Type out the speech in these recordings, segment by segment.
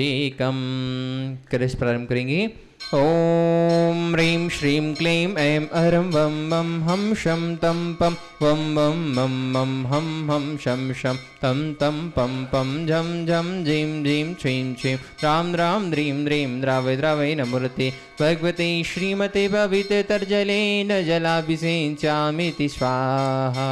एकम कृष प्रारंभ करेंगे। ओम ह्रीं श्रीं क्लीं ऐं अरं वं वं हम शं तं पं वं वं मं मं हम हम शं शं तं तं पं पं झं झं झीं झीं श्रीं श्रीं राम राम ह्रीं ह्रीं द्रावय द्रावय नमोऽर्ते भगवते श्रीमते भवितर्जलेन जलाभिषेच्यामिति स्वाहा।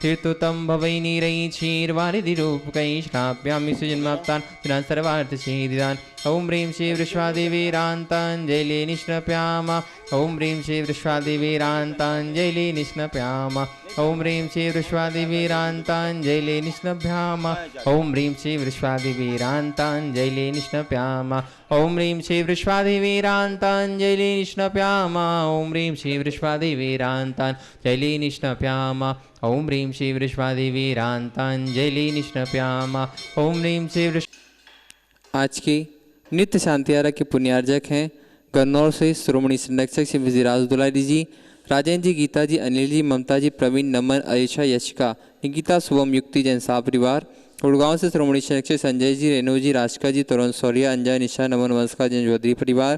तीर्थोत्तम भवै नीरै क्षीरवारिधिरूपकै श्राप्यामि सुजन्माप्तान् पुनः सर्वार्थसिद्धिदान्। ॐ ह्रीं श्री वृषभादेवीरान्ताञ्जलि निष्णप्याम। ॐ ह्रीं श्री वृषभादेवीरान्ताञ्जलि निष्णप्याम। ॐ ह्रीं श्री वृषभादेवीरान्ताञ्जलि निष्णभ्याम। ॐ ह्रीं श्री वृषभादेवीरान्ताञ्जलि निष्णप्याम। ॐ ह्रीं श्री वृषभादेवीरान्ताञ्जलि निष्णप्याम। ॐ ह्रीं श्री वृषभादेवीरान्ताञ्जलि निष्णप्याम। ॐ ह्रीं श्री वृषभादेवीरान्ताञ्जलि निष्णप्याम। ॐ ह्रीं श्री आज की नित्य शांति आरक के पुण्यार्जक हैं गन्नौर से श्रोमणी संरक्षक श्री विजय राजदुलारी जी, राजेंद्र जी, गीता जी, अनिल जी, ममता जी, प्रवीण, नमन, आयशा, यशिका, निकिता, शुभम, युक्ति, जैन साह परिवार, गुड़गांव से श्रोमणी संरक्षक संजय जी, रेणु जी, राशिका जी, तरुण सौर्या, अंजय, निशा, नमन, वंशका, जैन चौधरी परिवार,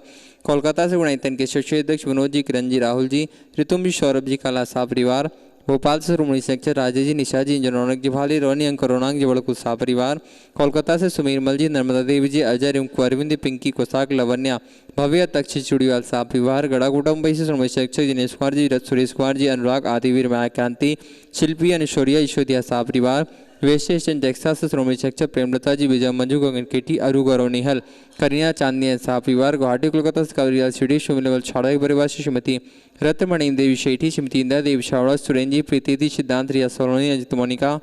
कोलकाता से गुणायतन के शिक्षक अध्यक्ष विनोद जी, किरण जी, राहुल जी, ऋतुम जी, सौरभ जी, काला साह परिवार, भोपाल से श्रोमणी संरक्षक राजेश जी, निशा जी, रौनक जी, भाली, रोनी, अंक, रोनांग जी, बड़कुल साह परिवार, कोलकाता से सुमीर मल जी, नर्मदा देवी जी, अजय, रिंकू, अरविंद, पिंकी, कोसाक, लवन्या, भव्य, तक्षी, चुड़ीवाल साह परिवार, गड़ागुटा मुंबई से श्रोमणी संरक्षक दिनेश कुमार जी, सुरेश कुमार जी, अनुराग, आदिवीर, मायाकांति, शिल्पी, अनुशौर्या, ईश्वरिया साह परिवार, वेस्ट स्टेशन टेक्सास से श्रोमणी शिक्षक प्रेमलता जी, विजय मंजू, गगन केटी, अरु गौरव निहल, करीना चांदनी साह परिवार, गुवाहाटी कोलकाता से कावरियाल सिटी, शिवलेवल छाड़ा परिवार से श्रीमती रत्नमणि देवी शेठी, श्रीमती इंदिरा देवी शावड़ा, सुरेंद्र जी, प्रीति, सिद्धांत, रिया सोलोनी, अजित मोनिका,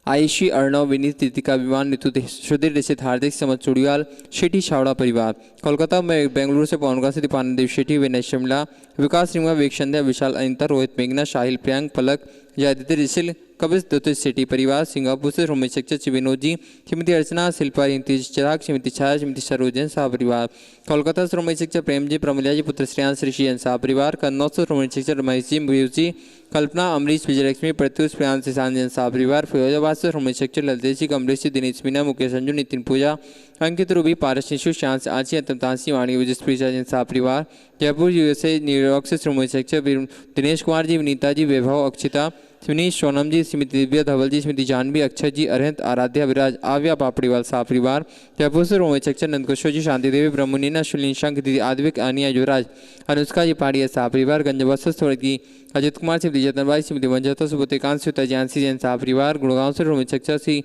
आयुषी, अर्णव, विनीत, तितिका, विमान, ऋतु, सुधीर, रिषित, हार्दिक, समझ, चुड़ियाल, शेठी शावड़ा परिवार, कोलकाता में बेंगलुरु से पवनगा से दीपानंद देव शेठी, विनय शिमला, विकास रिंगा, वेक्षंध्या, विशाल, अनिता, रोहित, मेघना, शाहिल, प्रियांक, पलक, जयादित्य, ऋषिल, कबिस, दत्त सिटी परिवार, सिंगापुर से श्रोमणी शिक्षक विनोद जी, श्रीमती अर्चना, शिल्पा, चिराग, श्रीमती छाया, श्रीमती सरोजन साह परिवार, कोलकाता से श्रोमणी शिक्षक प्रेम जी, प्रमलिया जी, पुत्र श्रेयांश, ऋषि साह परिवार, कन्नौज से श्रोमणी शिक्षक रमेश जी, मयूर जी, कल्पना, अमरीश, विजयलक्ष्मी, प्रत्युष, प्रियांश, शांजन साह परिवार, फिरोजाबाद से श्रोमणी शिक्षक ललतेश जी, कमलेश जी, दिनेश मीना, मुकेश अंजू, नितिन पूजा, अंकित, रूबी, पारस, निशु, शांत, आची, अंतमतांसी, वाणी, विजयप्रीत जैन साह परिवार, जयपुर यूएसए, न्यूयॉर्क से श्रोमणी शिक्षक दिनेश कुमार जी, विनीता जी, वैभव, अक्षिता, सुनीश, सोनम जी, श्रीमती दिव्या, धवल जी, श्रीमती जानवी, अक्षय जी, अरहंत, आराध्या, विराज, आव्या, पापड़ीवाल साह परिवार, जयपुर से रोमित शिक्षक नंदकिशोर जी, शांति देवी, ब्रह्मनीना, शुलिन, शंख, दीदी, आद्विक, आनिया, युवराज, अनुष्का जी, पाड़िया साह परिवार, गंजबस्त, की अजित कुमार, श्रीमती जतनबाई, श्रीमती वंजता, सुबोधिकांत, श्रीता जानसी जैन साह परिवार, गुड़गांव से रोमित शिक्षक श्री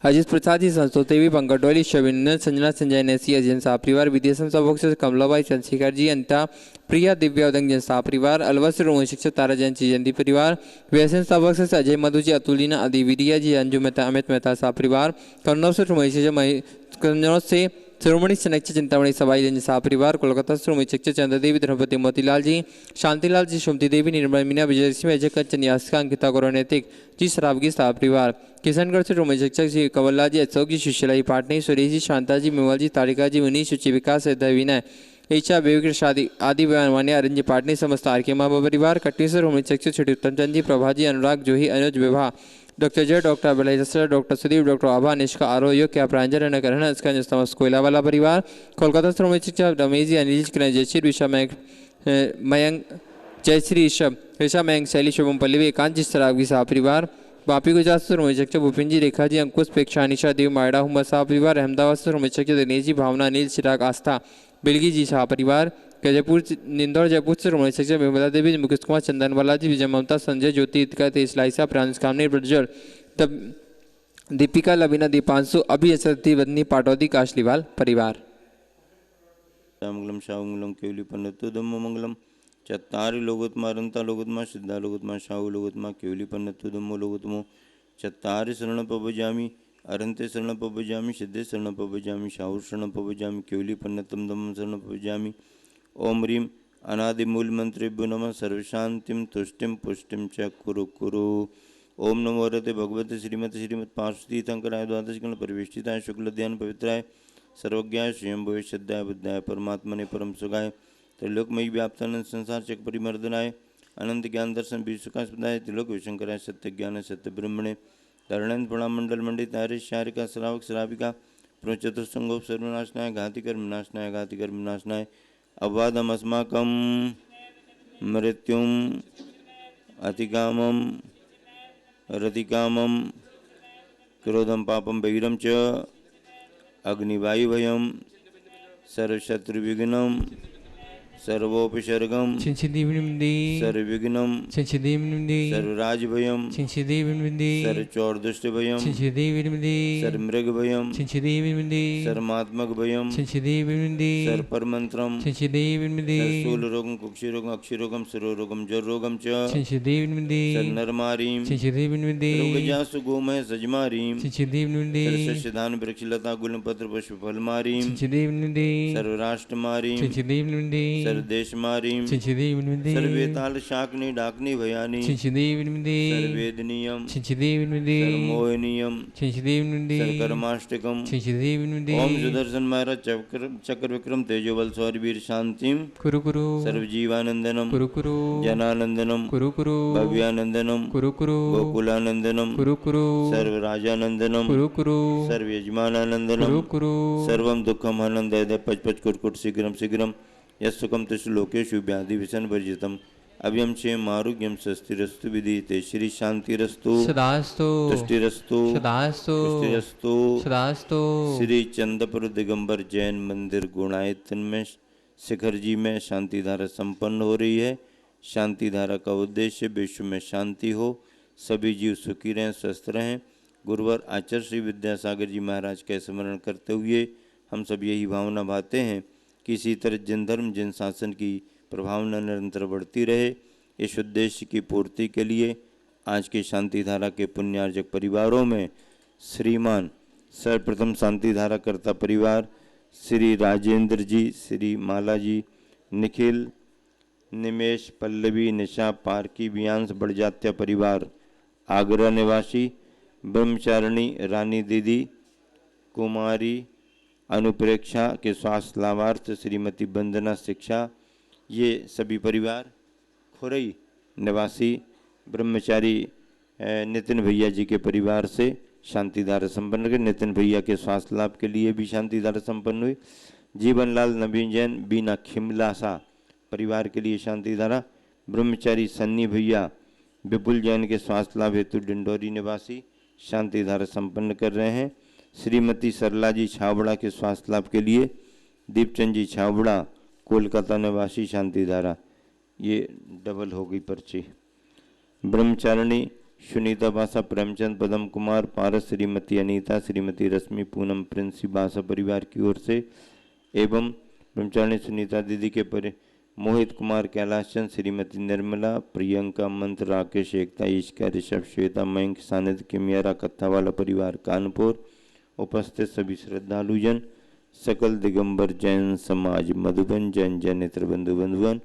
अजित प्रसाद जी, संतोष देवी, पंकज डोली, शविन, संजना, संजय, नैसी, अजय साह परिवार, विदेशन सभोग से कमलाबाई, चंद्रशेखर जी, अनिता, प्रिया, दिव्या, उदंग जैन साह परिवार, अलवर से रोमन शिक्षक तारा जैन जयंती परिवार, व्यसन सभोग से अजय मधु जी, अतुलिना, अदिविरिया जी, अंजू मेहता, अमित मेहता साह परिवार, कन्नौज से रोमन शिक्षक, कन्नौज से श्रोमणी संरक्षक चिंतामणि सवाई जैन साह परिवार, कोलकाता से श्रोमणी शिक्षक चंद्रदेवी, धर्मपति मोतीलाल जी, शांतिलाल जी, सुमति देवी, निर्मल मीना, विजयलक्ष्मी, अजय कच्चन, यासिका, अंकिता, गौरवनैतिक जी, सरावगी साह परिवार, किशनगढ़ से श्रोमणी शिक्षक श्री कंवरलाल जी, अशोक जी, सुशीला पाटनी, सुरेश जी, शांता जी, मेवाल जी, तारिका जी, मुनीश, सुचि विकास, विनय, ईशा, बेबी शादी आदि मान्य, अरंजी पाटनी, समस्त आर के माँ परिवार, कटनी से श्रोमणी शिक्षक श्री उत्तमचंद जी, प्रभा जी, अनुराग, जोही, अनुज, Vivah, doctor Jay, doctor Abhilash, doctor Sudeep, doctor Abha, Nishka, Arogya, क्या प्रांजल, नकरण, इसका समस्त कोयला वाला परिवार, कोलकाता से श्रोमणी शिक्षक रमेश जी, अनिल, किरण, जयश्री, ऋषा, मयंक, जयश्री, ऋषभ, ऋषा, मयंक, शैली, शुभम, पल्लवी, एकांत जी, सरावगी साह परिवार, वापी गुजरात से श्रोमणी शिक्षक भूपिन जी, रेखा जी, अंकुश, प्रेक्षा, निशा, देव, मायड़ा, हुमर साह परिवार, अहमदाबाद से श्रोमणी शिक्षक दिनेश जी, भावना, अनिल, चिराग, आस्था, बिलगी जी साह परिवार, जयपुर, इंदौर, जयपुर से श्रोमणी शिक्षक विमला देवी, मुकेश कुमार, चंदनवाला जी, विजय ममता, संजय, ज्योति, इतिका, तेज, लाइसा, प्रांश, कामनी, प्रज्वल, तब दीपिका, लबीना, दीपांशु, अभी असरती, बदनी, पाटौदी, काशलीवाल परिवार। मंगलम शाहमंगलम केवली पन्नतु धम्म मंगलम चत्तारि लोकोत्मा अरंता लोकोत्मा सिद्धा लोकोत्मा शाहु लोकोत्मा केवली पन्नतु धम्मो लोकोत्मो चत्तारि शरण पवजामि अरंते शरण पवजामि सिद्धे शरण पवजामि शाहु शरण पवजामि केवली पन्नतम धम्म शरण पवजामि। ओम ह्रीं अनादिमूल मंत्रेभ्यो नमः सर्वशांतिम तुष्टिम पुष्टिम च कुरु कुरु। ओम नमो वरते भगवते श्रीमद पार्श्वती तीर्थंकराय द्वादश गण परिवेष्टिताय शुक्ल ध्यान पवित्राय सर्वज्ञाय स्वयं भविष्यद्याय बुद्धाय परमात्मने परम सुखाय त्रिलोकमयी व्याप्तानंद संसार चक परिमर्दनाय अनंत ज्ञान दर्शन विश्वकास्पदाय त्रिलोक विशंकराय सत्य ज्ञान सत्य ब्रह्मणे धरणेन्द्र प्रणाम मंडल मंडित आर्य शारिका श्रावक श्राविका चतुर्संगोप सर्वनाशनाय घाति कर्म नाशनाय घाति कर्म नाशनाय अवादम अस्माकं मृत्युम अतिकामम रतिकामम क्रोधम पापम बहिरम च अग्निवायु भयम सर्वशत्रुविघ्नम सर्वोपसर्गम सर्वविघ्नम सर्वराजभयम सर्वचौरदुष्टभयम सर्वमृगभयम सर्वमात्मकभयम सर्वपरमंत्रम सर्वशूलरोगम कुक्षिरोगम अक्षिरोगम सर्वरोगम जरोगम च सर्वनरमारीम रोगजासु गोमय सजमारीम सर्वशस्यधान वृक्षलता गुलपत्र पुष्पफलमारीम सर्वराष्ट्रमारीम सर्वदेशमारीम सर्वेताल शाकनी डाकनी भयानी सर्ववेदनीयम सर्वमोहनीयम सर्वकर्माष्टकम ओम सुदर्शन महाराज चक्र विक्रम तेजोबल सौरवीर शांतिम सर्वजीवानंदनम जनानंदनम भव्यानंदनम गोकुलानंदनम सर्वराजानंदनम सर्वयजमानानंदनम सर्वम दुखम आनंद पचपच कुटकुट शीघ्रम शीघ्रम यस्सुखम त्रिशलोकेषु व्याधि विषण वर्जितम अभ्यम क्षेम आरोग्यम स्वस्तिरस्तु विदिते श्री शांतिरस्तु सदास्तु तुष्टिरस्तु सदास्तु तुष्टिरस्तु सदास्तु। श्री चंद्रपुर दिगंबर जैन मंदिर गुणायतन में शिखर जी में शांति धारा संपन्न हो रही है। शांति धारा का उद्देश्य विश्व में शांति हो, सभी जीव सुखी रहें, स्वस्थ रहें। गुरुवर आचार्य श्री विद्यासागर जी महाराज का स्मरण करते हुए हम सब यही भावना भाते हैं कि इसी तरह जन धर्म जन शासन की प्रभावना निरंतर बढ़ती रहे। इस उद्देश्य की पूर्ति के लिए आज के शांति धारा के पुण्यार्जक परिवारों में श्रीमान सर्वप्रथम शांति धारा कर्ता परिवार श्री राजेंद्र जी, श्री माला जी, निखिल, निमेश, पल्लवी, निशा, पारकी, वियांश बड़जात्या परिवार आगरा निवासी, ब्रह्मचारिणी रानी दीदी, कुमारी अनुप्रेक्षा के स्वास्थ्य लाभार्थ श्रीमती वंदना शिक्षा, ये सभी परिवार खुरई निवासी ब्रह्मचारी नितिन भैया जी के परिवार से शांति धारा संपन्न हुई। नितिन भैया के स्वास्थ्य लाभ के लिए भी शांति धारा संपन्न हुई। जीवनलाल नवीन जैन बीना खिमलासा परिवार के लिए शांति धारा। ब्रह्मचारी सन्नी भैया विपुल जैन के स्वास्थ्य लाभ हेतु डिंडोरी निवासी शांति धारा संपन्न कर रहे हैं। श्रीमती सरला जी छावड़ा के स्वास्थ्य लाभ के लिए दीपचंद जी छावड़ा कोलकाता निवासी शांति धारा, ये डबल हो गई पर्ची। ब्रह्मचारिणी सुनीता बासा, प्रेमचंद, पदम कुमार, पारस, श्रीमती अनीता, श्रीमती रश्मि, पूनम, प्रिंसी बासा परिवार की ओर से एवं ब्रह्मचारिणी सुनीता दीदी के मोहित कुमार, कैलाश चंद, श्रीमती निर्मला, प्रियंका, मंत्र, राकेश, एकता, ईश्का, ऋषभ, श्वेता, मयंक, सानिध्य, किमियारा कत्थावाला परिवार कानपुर। उपस्थित सभी श्रद्धालुजन, सकल दिगंबर जैन समाज मधुबन, जैन जैन नेत्र बंधु बंधुवन,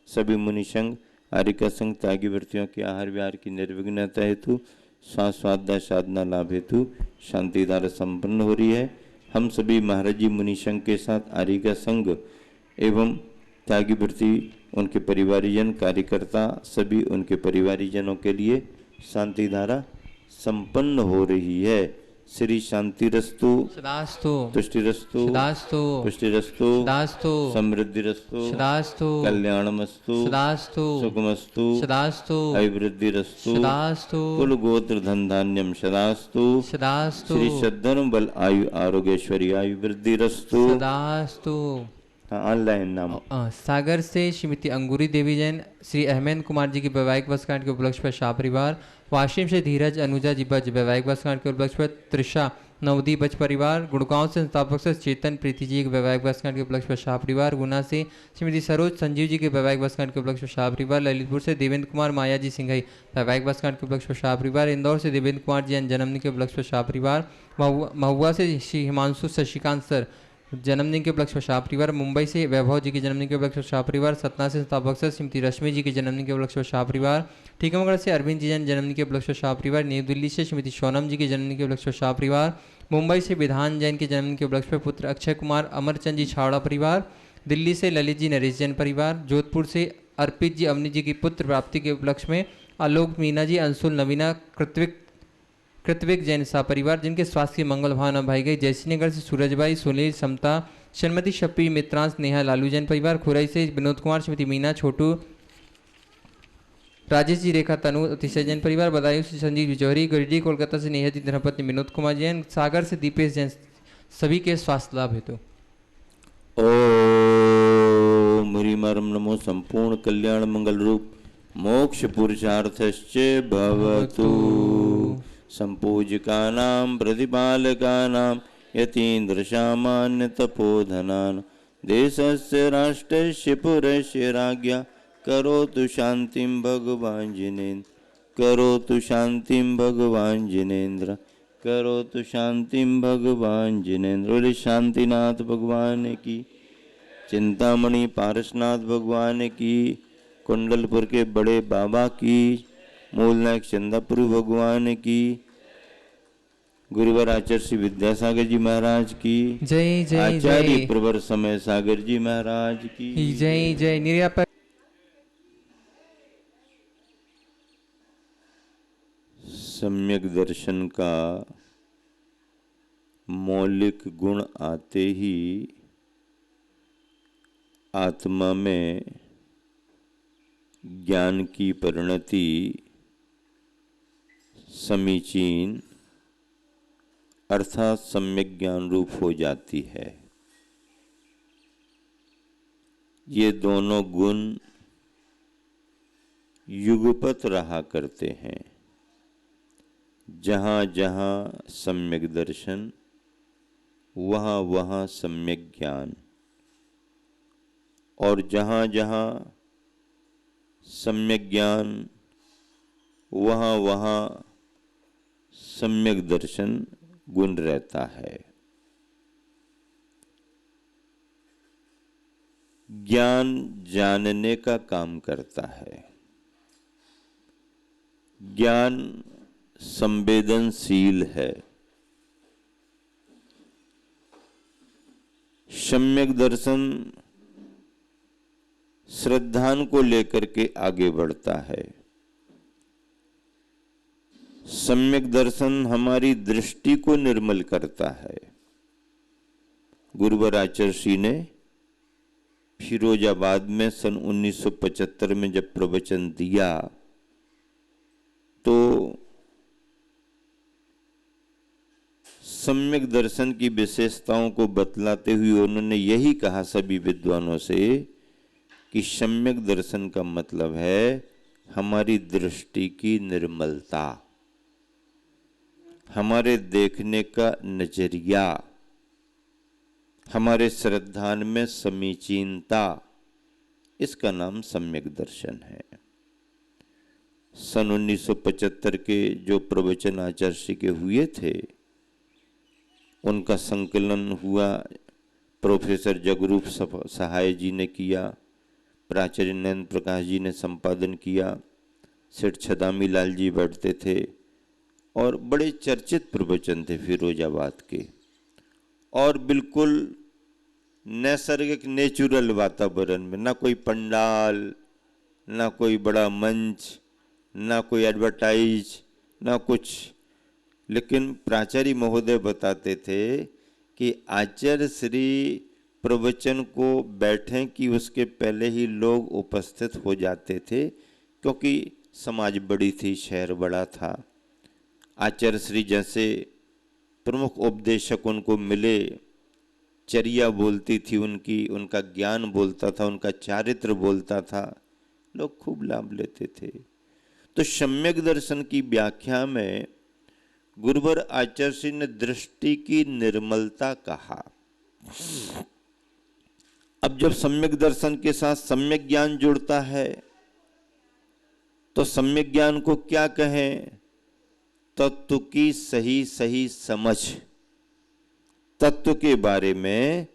सभी मुनि संघ, आरिका संघ, त्यागी वृत्तियों की आहार विहार की निर्विघ्नता हेतु स्वास्थ्य साधना लाभ हेतु शांति धारा संपन्न हो रही है। हम सभी महाराज जी मुनि संघ के साथ आरिका संघ एवं त्यागी वृत्ति उनके परिवारीजन कार्यकर्ता सभी उनके परिवारीजनों के लिए शांति धारा संपन्न हो रही है। श्री शांतिरस्तु सदास्तु तुष्टिरस्तु सदास्तु पुष्टिरस्तु सदास्तु समृद्धिरस्तु सदास्तु कल्याणमस्तु सदास्तु सुखमस्तु सदास्तु अभिवृद्धिरस्तु सदास्तु कुल गोत्र धन धान्यम सदास्तु सदास्तु श्री सद्धर्म बल आयु आरोग्यश्वरी आयु वृद्धिरस्तु सदास्तु। ऑनलाइन नाम सागर से श्रीमती अंगूरी देवी जैन, श्री अहमद कुमार जी की वैवाहिक वर्षगांठ के उपलक्ष्य पर शाह परिवार। वाशिम से धीरज अनुजा जी बज वैवाहिक वर्षगांठ के उपलक्ष्य पर त्रिषा नवदी बज परिवार। गुड़गांव से संस्थापक से चेतन प्रीति जी के वैवाहिक वर्षगांठ के उपलक्ष्य पर शाह परिवार। गुना से श्रीमती सरोज संजीव जी के वैवाहिक वर्षगांठ के उपलक्ष्य पर शाह परिवार। ललितपुर से देवेंद्र कुमार माया जी सिंघई वैवाहिक वर्षगांठ के उपलक्ष्य पर शाह परिवार। इंदौर से देवेंद्र कुमार जी जन्मदिन के उपलक्ष्य पर शाह परिवार। महुआ से श्री हिमांशु शशिकांत सर जन्मदिन के उपलक्ष्य पर शाह परिवार। मुंबई से वैभव जी के जन्मदिन के उपलक्ष्य पर शाह परिवार। सतना से संस्थापक सर श्रीमती रश्मि जी के जन्मदिन के उपलक्ष्य पर शाह परिवार। टीकमगढ़ से अरविंद जी जन्मदिन के उपलक्ष्य पर शाह परिवार। नई दिल्ली से श्रीमती सोनम जी के जन्मदिन के उपलक्ष्य पर शाह परिवार। मुंबई से विधान जैन के जन्मदिन के उपलक्ष्य पर पुत्र अक्षय कुमार अमरचंद जी छावड़ा परिवार। दिल्ली से ललित जी नरेश जैन परिवार। जोधपुर से अर्पित जी अवनी जी की पुत्र प्राप्ति के उपलक्ष्य में आलोक मीना जी, अंशुल, नवीना, कृत्विक कृतविक जैन सा परिवार जिनके स्वास्थ्य की मंगल भावना भाई गई। जयश्रीनगर से सूरजबाई, सुनील, समता, श्रीमती शप्पी, मित्रांश, नेहा, लालू जैन परिवार। खुराई से विनोद कुमार, श्रीमती मीना, छोटू, राजेश जी, रेखा, तनु, अतिशय जैन परिवार। बदायूं से संजीव बिजौहरी, गिरिडीह कोलकाता से नेहा जी, धर्मपत्नी विनोद कुमार जैन। सागर से दीपेश जैन। सभी के स्वास्थ्य लाभ हेतु ओम ह्रीमरम नमो संपूर्ण कल्याण मंगल रूप मोक्ष पुरुषार्थश्च भवतु। संपूजिकानां प्रतिपालकानां यतीन्द्र सामान्य तपोधनान् देशस्य राष्ट्रस्य पुरस्य राज्ञा करोतु शांतिं भगवान् जिनेन्द्र। करोतु शांतिं भगवान् जिनेन्द्र। करोतु शांतिं भगवान् जिनेन्द्र। बोले शांतिनाथ भगवान की, चिंतामणि पारसनाथ भगवान की, कुंडलपुर के बड़े बाबा की, मूलनायक चंदापुरी भगवान की, गुरुवर आचार्य श्री विद्यासागर जी महाराज की जय जय आचार्य जय प्रवर समय सागर जी महाराज की जय जय। निर्यापक सम्यक दर्शन का मौलिक गुण आते ही आत्मा में ज्ञान की परिणति समीचीन अर्थात सम्यक ज्ञान रूप हो जाती है। ये दोनों गुण युगपत रहा करते हैं। जहाँ जहाँ सम्यक दर्शन, वहाँ वहाँ सम्यक ज्ञान, और जहाँ जहाँ सम्यक ज्ञान, वहाँ वहाँ सम्यक दर्शन गुण रहता है। ज्ञान जानने का काम करता है। ज्ञान संवेदनशील है। सम्यक दर्शन श्रद्धान को लेकर के आगे बढ़ता है। सम्यक दर्शन हमारी दृष्टि को निर्मल करता है। गुरुवर आचार्य श्री ने फिरोजाबाद में सन 1975 में जब प्रवचन दिया तो सम्यक दर्शन की विशेषताओं को बतलाते हुए उन्होंने यही कहा सभी विद्वानों से कि सम्यक दर्शन का मतलब है हमारी दृष्टि की निर्मलता, हमारे देखने का नजरिया, हमारे श्रद्धान में समीचीनता, इसका नाम सम्यक दर्शन है। सन 1975 के जो प्रवचन आचार्य श्री के हुए थे उनका संकलन हुआ, प्रोफेसर जगरूप सहाय जी ने किया, प्राचार्य नयन प्रकाश जी ने संपादन किया, सेठ छदामी लाल जी बैठते थे और बड़े चर्चित प्रवचन थे फिरोजाबाद के। और बिल्कुल नैसर्गिक नेचुरल वातावरण में, ना कोई पंडाल, ना कोई बड़ा मंच, ना कोई एडवर्टाइज, ना कुछ। लेकिन प्राचार्य महोदय बताते थे कि आचार्य श्री प्रवचन को बैठें कि उसके पहले ही लोग उपस्थित हो जाते थे, क्योंकि समाज बड़ी थी, शहर बड़ा था। आचार्य श्री जैसे प्रमुख उपदेशक उनको मिले, चर्या बोलती थी उनकी, उनका ज्ञान बोलता था, उनका चारित्र बोलता था, लोग खूब लाभ लेते थे। तो सम्यक दर्शन की व्याख्या में गुरुवर आचार्य श्री ने दृष्टि की निर्मलता कहा। अब जब सम्यक दर्शन के साथ सम्यक ज्ञान जुड़ता है तो सम्यक ज्ञान को क्या कहें? तत्व की सही सही समझ, तत्व के बारे में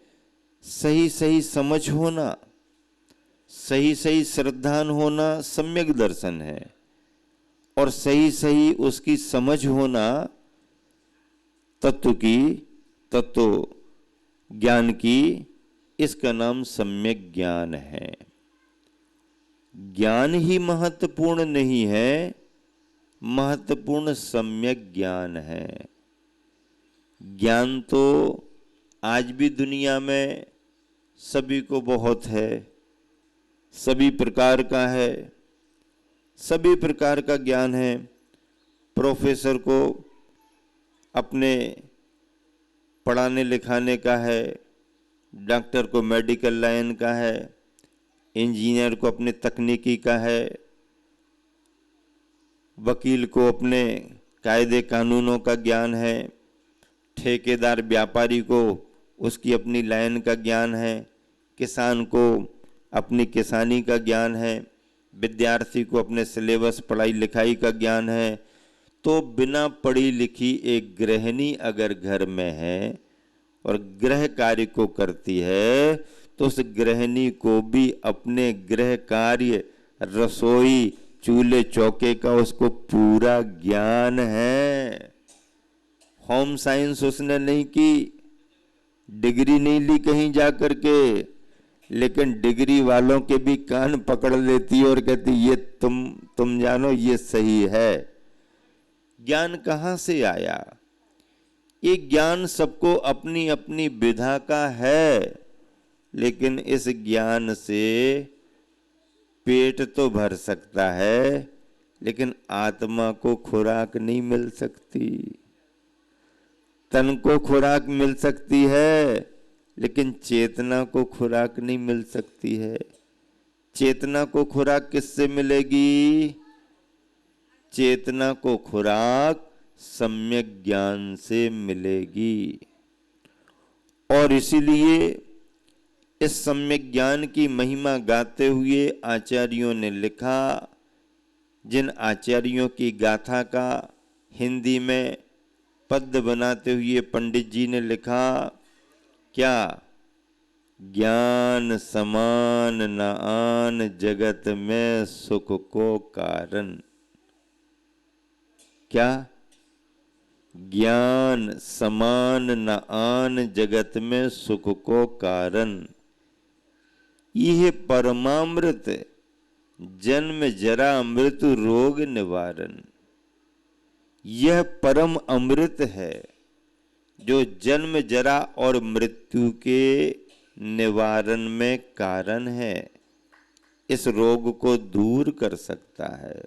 सही सही समझ होना, सही सही श्रद्धान होना सम्यक दर्शन है, और सही सही उसकी समझ होना तत्व की, तत्व ज्ञान की, इसका नाम सम्यक ज्ञान है। ज्ञान ही महत्वपूर्ण नहीं है महत्वपूर्ण सम्यक ज्ञान है। ज्ञान तो आज भी दुनिया में सभी को बहुत है, सभी प्रकार का है, सभी प्रकार का ज्ञान है। प्रोफेसर को अपने पढ़ाने लिखाने का है, डॉक्टर को मेडिकल लाइन का है, इंजीनियर को अपने तकनीकी का है, वकील को अपने कायदे कानूनों का ज्ञान है, ठेकेदार व्यापारी को उसकी अपनी लाइन का ज्ञान है, किसान को अपनी किसानी का ज्ञान है, विद्यार्थी को अपने सिलेबस पढ़ाई लिखाई का ज्ञान है। तो बिना पढ़ी लिखी एक गृहिणी अगर घर में है और गृह कार्य को करती है तो उस गृहिणी को भी अपने गृह कार्य, रसोई, चूल्हे चौके का उसको पूरा ज्ञान है। होम साइंस उसने नहीं की, डिग्री नहीं ली कहीं जा करके, लेकिन डिग्री वालों के भी कान पकड़ लेती और कहती ये तुम जानो ये सही है। ज्ञान कहाँ से आया? ये ज्ञान सबको अपनी अपनी विधा का है, लेकिन इस ज्ञान से पेट तो भर सकता है, लेकिन आत्मा को खुराक नहीं मिल सकती। तन को खुराक मिल सकती है, लेकिन चेतना को खुराक नहीं मिल सकती है। चेतना को खुराक किससे मिलेगी? चेतना को खुराक सम्यक ज्ञान से मिलेगी। और इसीलिए इस सम्यक ज्ञान की महिमा गाते हुए आचार्यों ने लिखा, जिन आचार्यों की गाथा का हिंदी में पद्य बनाते हुए पंडित जी ने लिखा, क्या ज्ञान समान न आन जगत में सुख को कारण। क्या ज्ञान समान न आन जगत में सुख को कारण। यह परमामृत जन्म जरा मृत्यु रोग निवारण। यह परम अमृत है जो जन्म जरा और मृत्यु के निवारण में कारण है, इस रोग को दूर कर सकता है।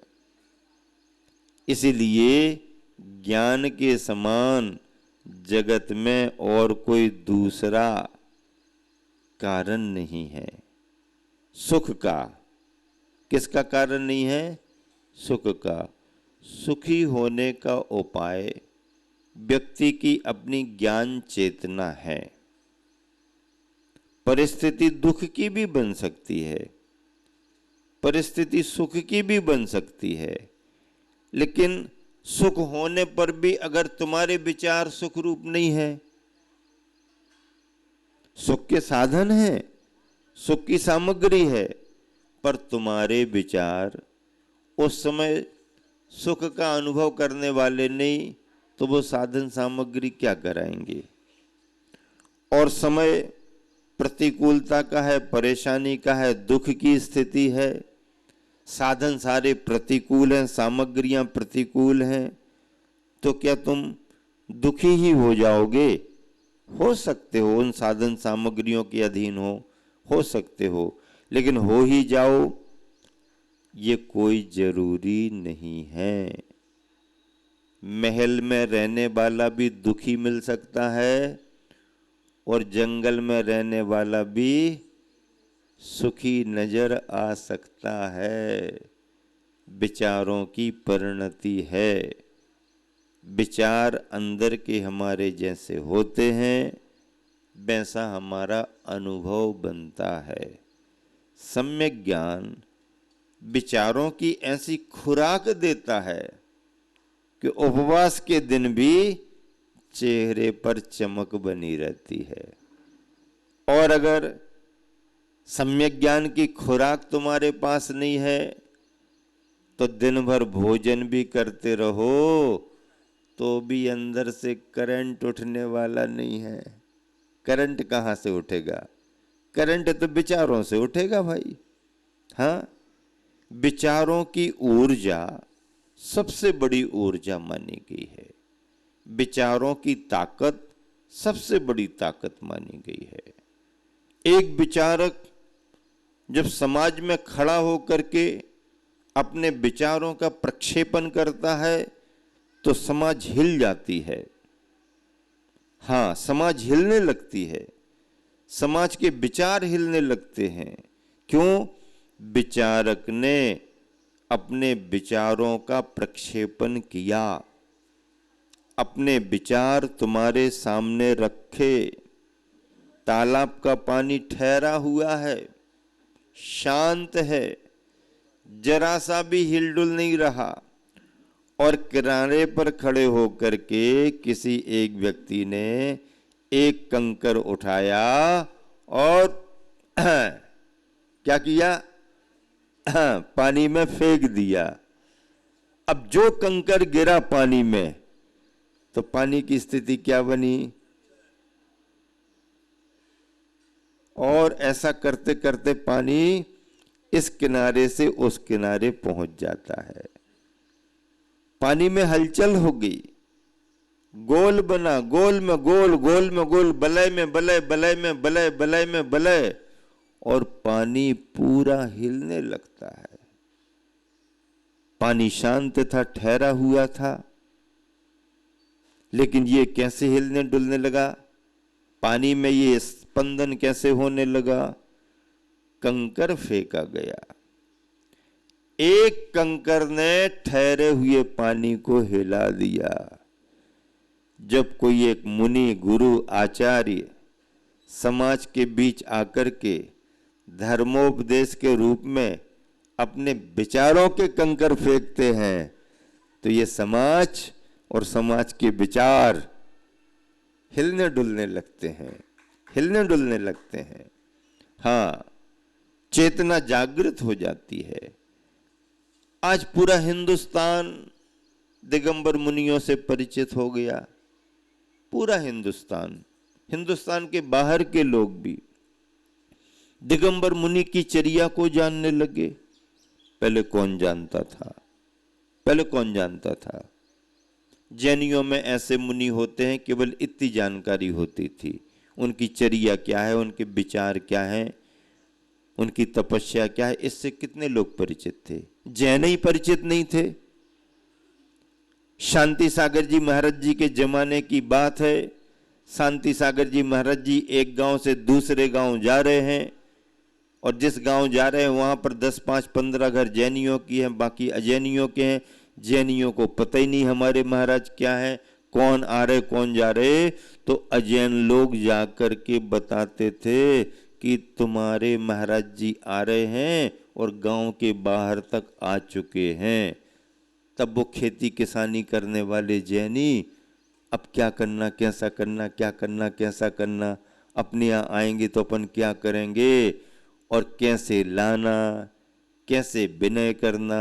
इसलिए ज्ञान के समान जगत में और कोई दूसरा कारण नहीं है। सुख का, किसका कारण नहीं है? सुख का। सुखी होने का उपाय व्यक्ति की अपनी ज्ञान चेतना है। परिस्थिति दुख की भी बन सकती है, परिस्थिति सुख की भी बन सकती है, लेकिन सुख होने पर भी अगर तुम्हारे विचार सुख रूप नहीं है, सुख के साधन है, सुख की सामग्री है, पर तुम्हारे विचार उस समय सुख का अनुभव करने वाले नहीं, तो वो साधन सामग्री क्या कराएंगे। और समय प्रतिकूलता का है, परेशानी का है, दुख की स्थिति है, साधन सारे प्रतिकूल हैं, सामग्रियां प्रतिकूल हैं, तो क्या तुम दुखी ही हो जाओगे? हो सकते हो उन साधन सामग्रियों के अधीन हो सकते हो, लेकिन हो ही जाओ ये कोई जरूरी नहीं है। महल में रहने वाला भी दुखी मिल सकता है और जंगल में रहने वाला भी सुखी नजर आ सकता है। विचारों की परिणति है। विचार अंदर के हमारे जैसे होते हैं, वैसा हमारा अनुभव बनता है। सम्यक ज्ञान विचारों की ऐसी खुराक देता है कि उपवास के दिन भी चेहरे पर चमक बनी रहती है। और अगर सम्यक ज्ञान की खुराक तुम्हारे पास नहीं है तो दिन भर भोजन भी करते रहो तो भी अंदर से करंट उठने वाला नहीं है। करंट कहाँ से उठेगा? करंट तो विचारों से उठेगा भाई। हाँ, विचारों की ऊर्जा सबसे बड़ी ऊर्जा मानी गई है। विचारों की ताकत सबसे बड़ी ताकत मानी गई है। एक विचारक जब समाज में खड़ा होकर के अपने विचारों का प्रक्षेपण करता है तो समाज हिल जाती है। हाँ, समाज हिलने लगती है, समाज के विचार हिलने लगते हैं। क्यों? विचारक ने अपने विचारों का प्रक्षेपण किया, अपने विचार तुम्हारे सामने रखे। तालाब का पानी ठहरा हुआ है, शांत है, जरा सा भी हिलडुल नहीं रहा, और किनारे पर खड़े होकर के किसी एक व्यक्ति ने एक कंकर उठाया और क्या किया? पानी में फेंक दिया। अब जो कंकर गिरा पानी में तो पानी की स्थिति क्या बनी? और ऐसा करते करते पानी इस किनारे से उस किनारे पहुंच जाता है। पानी में हलचल हो गई, गोल बना, गोल में गोल, गोल में गोल, बलय में बलय, बलय में बलय, बलय में बलय, और पानी पूरा हिलने लगता है। पानी शांत था, ठहरा हुआ था, लेकिन ये कैसे हिलने डुलने लगा? पानी में ये स्पंदन कैसे होने लगा? कंकर फेंका गया। एक कंकर ने ठहरे हुए पानी को हिला दिया। जब कोई एक मुनि, गुरु, आचार्य समाज के बीच आकर के धर्मोपदेश के रूप में अपने विचारों के कंकर फेंकते हैं तो ये समाज और समाज के विचार हिलने डुलने लगते हैं, हिलने डुलने लगते हैं। हाँ, चेतना जागृत हो जाती है। आज पूरा हिंदुस्तान दिगंबर मुनियों से परिचित हो गया। पूरा हिंदुस्तान, हिंदुस्तान के बाहर के लोग भी दिगंबर मुनि की चर्या को जानने लगे। पहले कौन जानता था? पहले कौन जानता था? जैनियों में ऐसे मुनि होते हैं, केवल इतनी जानकारी होती थी। उनकी चर्या क्या है, उनके विचार क्या हैं, उनकी तपस्या क्या है, इससे कितने लोग परिचित थे? जैन ही परिचित नहीं थे। शांति सागर जी महाराज जी के जमाने की बात है। शांति सागर जी महाराज जी एक गांव से दूसरे गांव जा रहे हैं, और जिस गांव जा रहे हैं वहां पर 10, 5, 15 घर जैनियों की हैं, बाकी अजैनियों के हैं। जैनियों को पता ही नहीं हमारे महाराज क्या है, कौन आ रहे कौन जा रहे। तो अजैन लोग जाकर के बताते थे कि तुम्हारे महाराज जी आ रहे हैं और गांव के बाहर तक आ चुके हैं। तब वो खेती किसानी करने वाले जैनी अब क्या करना, कैसा करना, क्या करना, कैसा करना, अपने यहाँ आएंगे तो अपन क्या करेंगे, और कैसे लाना, कैसे विनय करना,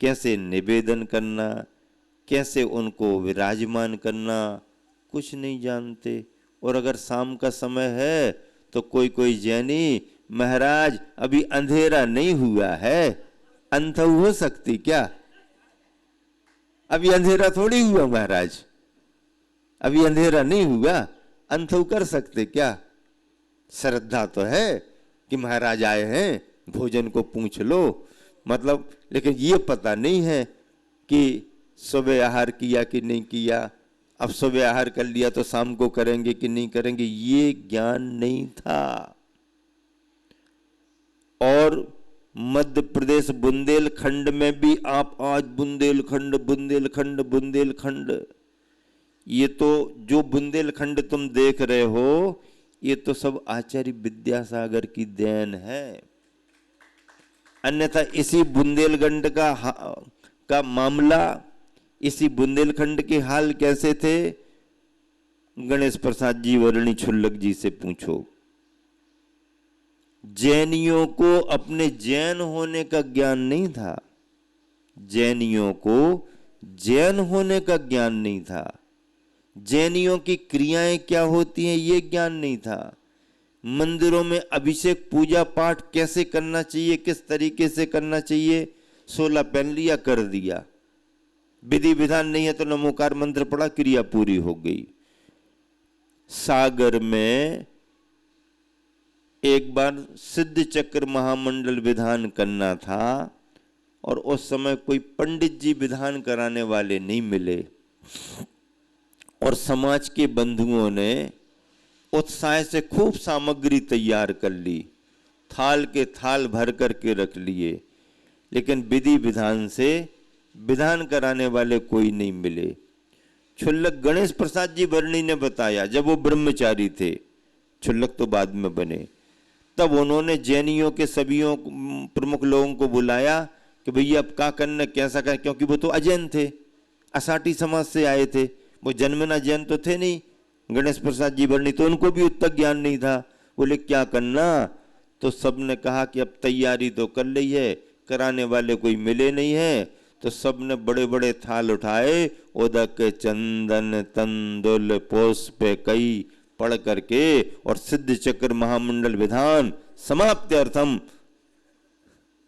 कैसे निवेदन करना, कैसे उनको विराजमान करना, कुछ नहीं जानते। और अगर शाम का समय है तो कोई कोई जैनी, महाराज अभी अंधेरा नहीं हुआ है, अंधौ हो सकती क्या? अभी अंधेरा थोड़ी हुआ महाराज, अभी अंधेरा नहीं हुआ, अंधौ कर सकते क्या? श्रद्धा तो है कि महाराज आए हैं, भोजन को पूछ लो, मतलब। लेकिन ये पता नहीं है कि सुबह आहार किया कि नहीं किया, अब सुबह आहार कर लिया तो शाम को करेंगे कि नहीं करेंगे, ये ज्ञान नहीं था। और मध्य प्रदेश बुंदेलखंड में भी आप आज बुंदेलखंड बुंदेलखंड बुंदेलखंड, ये तो जो बुंदेलखंड तुम देख रहे हो ये तो सब आचार्य विद्यासागर की देन है। अन्यथा इसी बुंदेलखंड का मामला, इसी बुंदेलखंड के हाल कैसे थे? गणेश प्रसाद जी वर्णी छुल्लक जी से पूछो। जैनियों को अपने जैन होने का ज्ञान नहीं था, जैनियों को जैन होने का ज्ञान नहीं था, जैनियों की क्रियाएं क्या होती हैं ये ज्ञान नहीं था, मंदिरों में अभिषेक पूजा पाठ कैसे करना चाहिए, किस तरीके से करना चाहिए, 16 पहन लिया कर दिया, विधि विधान नहीं है तो नमोकार मंत्र पढ़ा, क्रिया पूरी हो गई। सागर में एक बार सिद्ध चक्र महामंडल विधान करना था और उस समय कोई पंडित जी विधान कराने वाले नहीं मिले और समाज के बंधुओं ने उत्साह से खूब सामग्री तैयार कर ली, थाल के थाल भर करके रख लिए, लेकिन विधि विधान से विधान कराने वाले कोई नहीं मिले। क्षुल्लक गणेश प्रसाद जी वर्णी ने बताया, जब वो ब्रह्मचारी थे, क्षुल्लक तो बाद में बने, तब उन्होंने जैनियों के सभी प्रमुख लोगों को बुलाया कि भैया अब क्या करना, कैसा करना, क्योंकि वो तो अजैन थे, असाटी समाज से आए थे, वो जन्मना जैन तो थे नहीं। गणेश प्रसाद जी वर्णी तो उनको भी उतना ज्ञान नहीं था। बोले क्या करना, तो सबने कहा कि अब तैयारी तो कर ली है, कराने वाले कोई मिले नहीं है, तो सबने बड़े बड़े थाल उठाए, उदक चंदन तंदुल पुष्प कई पढ़ करके और सिद्ध चक्र महामंडल विधान समाप्त अर्थम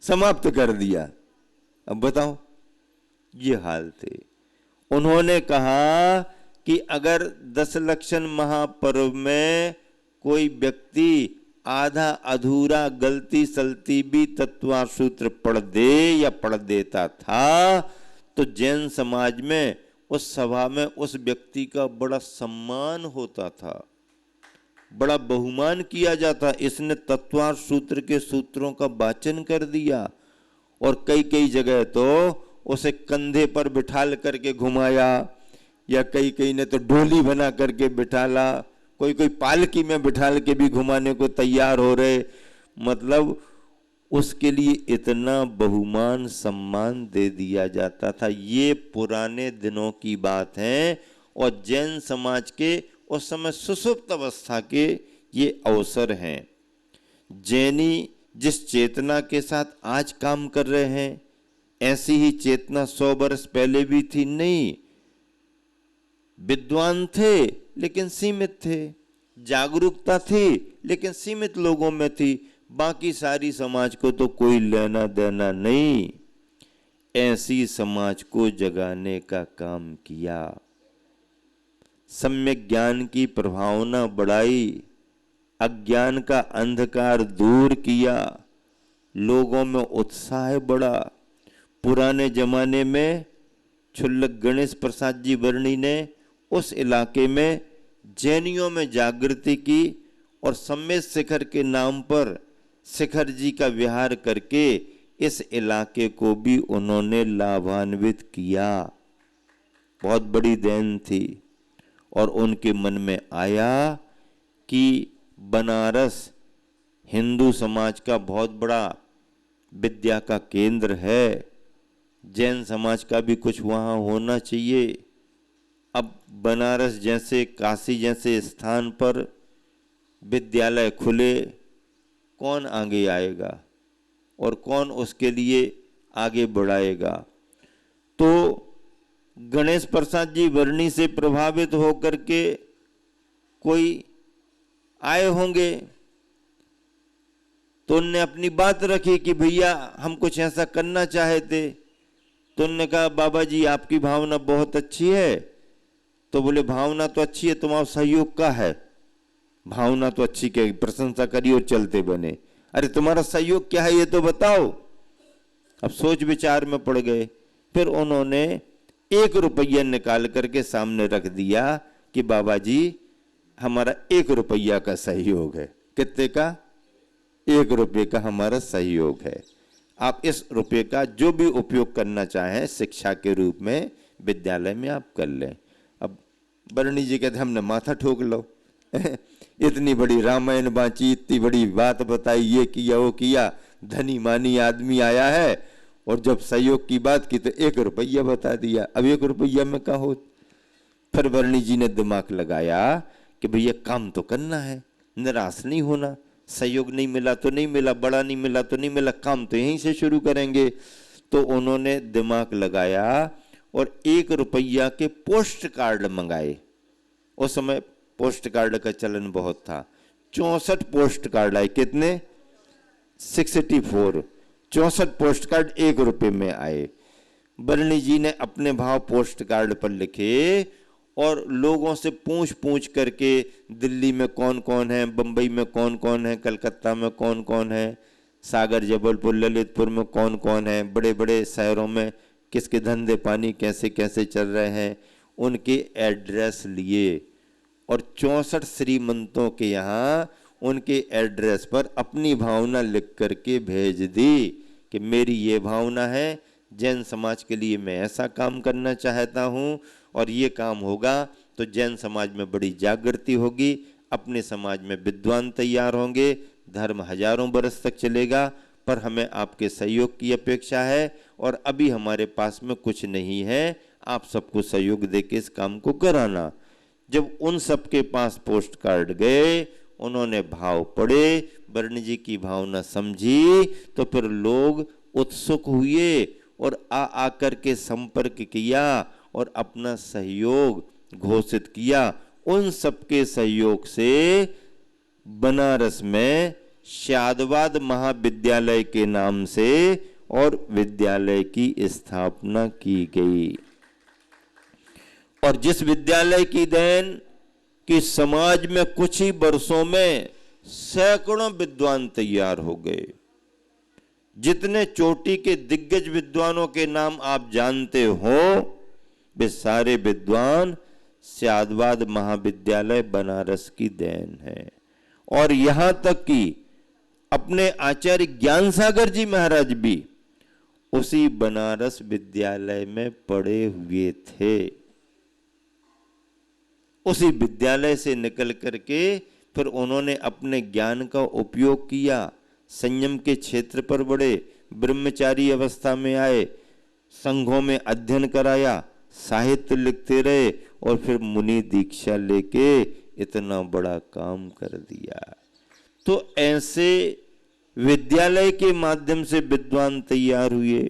समाप्त कर दिया। अब बताओ, ये हाल थे। उन्होंने कहा कि अगर 10 लक्षण महापर्व में कोई व्यक्ति आधा अधूरा गलती सलती भी तत्वार सूत्र पढ़ दे या पढ़ देता था तो जैन समाज में उस सभा में उस व्यक्ति का बड़ा सम्मान होता था, बड़ा बहुमान किया जाता। इसने तत्वार सूत्र के सूत्रों का वाचन कर दिया और कई कई जगह तो उसे कंधे पर बिठाल करके घुमाया, या कई कई ने तो डोली बना करके बिठाला, कोई कोई पालकी में बिठाल के भी घुमाने को तैयार हो रहे। मतलब उसके लिए इतना बहुमान सम्मान दे दिया जाता था। ये पुराने दिनों की बात है और जैन समाज के उस समय सुसुप्त अवस्था के ये अवसर हैं। जैनी जिस चेतना के साथ आज काम कर रहे हैं, ऐसी ही चेतना 100 वर्ष पहले भी थी नहीं। विद्वान थे लेकिन सीमित थे, जागरूकता थी लेकिन सीमित लोगों में थी, बाकी सारी समाज को तो कोई लेना देना नहीं। ऐसी समाज को जगाने का काम किया, सम्यक ज्ञान की प्रभावना बढ़ाई, अज्ञान का अंधकार दूर किया, लोगों में उत्साह बढ़ा। पुराने जमाने में क्षुल्लक गणेश प्रसाद जी वर्णी ने उस इलाके में जैनियों में जागृति की और सम्मेद शिखर के नाम पर शिखर जी का विहार करके इस इलाके को भी उन्होंने लाभान्वित किया। बहुत बड़ी देन थी और उनके मन में आया कि बनारस हिंदू समाज का बहुत बड़ा विद्या का केंद्र है, जैन समाज का भी कुछ वहाँ होना चाहिए। अब बनारस जैसे, काशी जैसे स्थान पर विद्यालय खुले, कौन आगे आएगा और कौन उसके लिए आगे बढ़ाएगा। तो गणेश प्रसाद जी वर्णी से प्रभावित होकर के कोई आए होंगे, तो उनने अपनी बात रखी कि भैया हम कुछ ऐसा करना चाहते। तो उन्होंने कहा बाबा जी आपकी भावना बहुत अच्छी है। तो बोले भावना तो अच्छी है, तुम्हारा सहयोग का है। भावना तो अच्छी के प्रशंसा करी और चलते बने, अरे तुम्हारा सहयोग क्या है ये तो बताओ। अब सोच विचार में पड़ गए। फिर उन्होंने 1 रुपया निकाल करके सामने रख दिया कि बाबा जी हमारा 1 रुपया का सहयोग है। कितने का? 1 रुपये का हमारा सहयोग है। आप इस रुपये का जो भी उपयोग करना चाहें शिक्षा के रूप में विद्यालय में आप कर लें। अब वर्णी जी कहते हमने माथा ठोक लो इतनी बड़ी रामायण बांची, इतनी बड़ी बात बताई, ये किया वो किया, धनी मानी आदमी आया है और जब सहयोग की बात की तो 1 रुपया बता दिया। अब 1 रुपया में क्या हो। फिर वर्णी जी ने दिमाग लगाया कि भैया काम तो करना है, निराश नहीं होना, सहयोग नहीं मिला तो नहीं मिला, बड़ा नहीं मिला तो नहीं मिला, काम तो यहीं से शुरू करेंगे। तो उन्होंने दिमाग लगाया और 1 रुपया के पोस्ट कार्ड मंगाए। उस समय पोस्ट कार्ड का चलन बहुत था। 64 पोस्ट कार्ड आए। कितने? 64। 64 पोस्ट कार्ड 1 रुपये में आए। बरनी जी ने अपने भाव पोस्ट कार्ड पर लिखे और लोगों से पूछ पूछ करके दिल्ली में कौन कौन है, बम्बई में कौन कौन है, कलकत्ता में कौन कौन है, सागर, जबलपुर, ललितपुर में कौन कौन है, बड़े बड़े शहरों में किसके धंधे पानी कैसे कैसे चल रहे हैं, उनके एड्रेस लिए और 64 श्रीमंतों के यहाँ उनके एड्रेस पर अपनी भावना लिख करके भेज दी कि मेरी ये भावना है, जैन समाज के लिए मैं ऐसा काम करना चाहता हूँ और ये काम होगा तो जैन समाज में बड़ी जागृति होगी, अपने समाज में विद्वान तैयार होंगे, धर्म हजारों बरस तक चलेगा, पर हमें आपके सहयोग की अपेक्षा है और अभी हमारे पास में कुछ नहीं है, आप सबको सहयोग देके इस काम को कराना। जब उन सबके पास पोस्ट कार्ड गए, उन्होंने भाव पढ़े, बरनी जी की भावना समझी, तो फिर लोग उत्सुक हुए और आकर के संपर्क किया और अपना सहयोग घोषित किया। उन सबके सहयोग से बनारस में शादवाद महाविद्यालय के नाम से और विद्यालय की स्थापना की गई। और जिस विद्यालय की देन कि समाज में कुछ ही वर्षों में सैकड़ों विद्वान तैयार हो गए। जितने चोटी के दिग्गज विद्वानों के नाम आप जानते हो, वे सारे विद्वान शादवाद महाविद्यालय बनारस की देन है। और यहां तक कि अपने आचार्य ज्ञान सागर जी महाराज भी उसी बनारस विद्यालय में पढ़े हुए थे। उसी विद्यालय से निकल करके फिर उन्होंने अपने ज्ञान का उपयोग किया, संयम के क्षेत्र पर बढ़े, ब्रह्मचारी अवस्था में आए, संघों में अध्ययन कराया, साहित्य लिखते रहे और फिर मुनि दीक्षा लेके इतना बड़ा काम कर दिया। तो ऐसे विद्यालय के माध्यम से विद्वान तैयार हुए,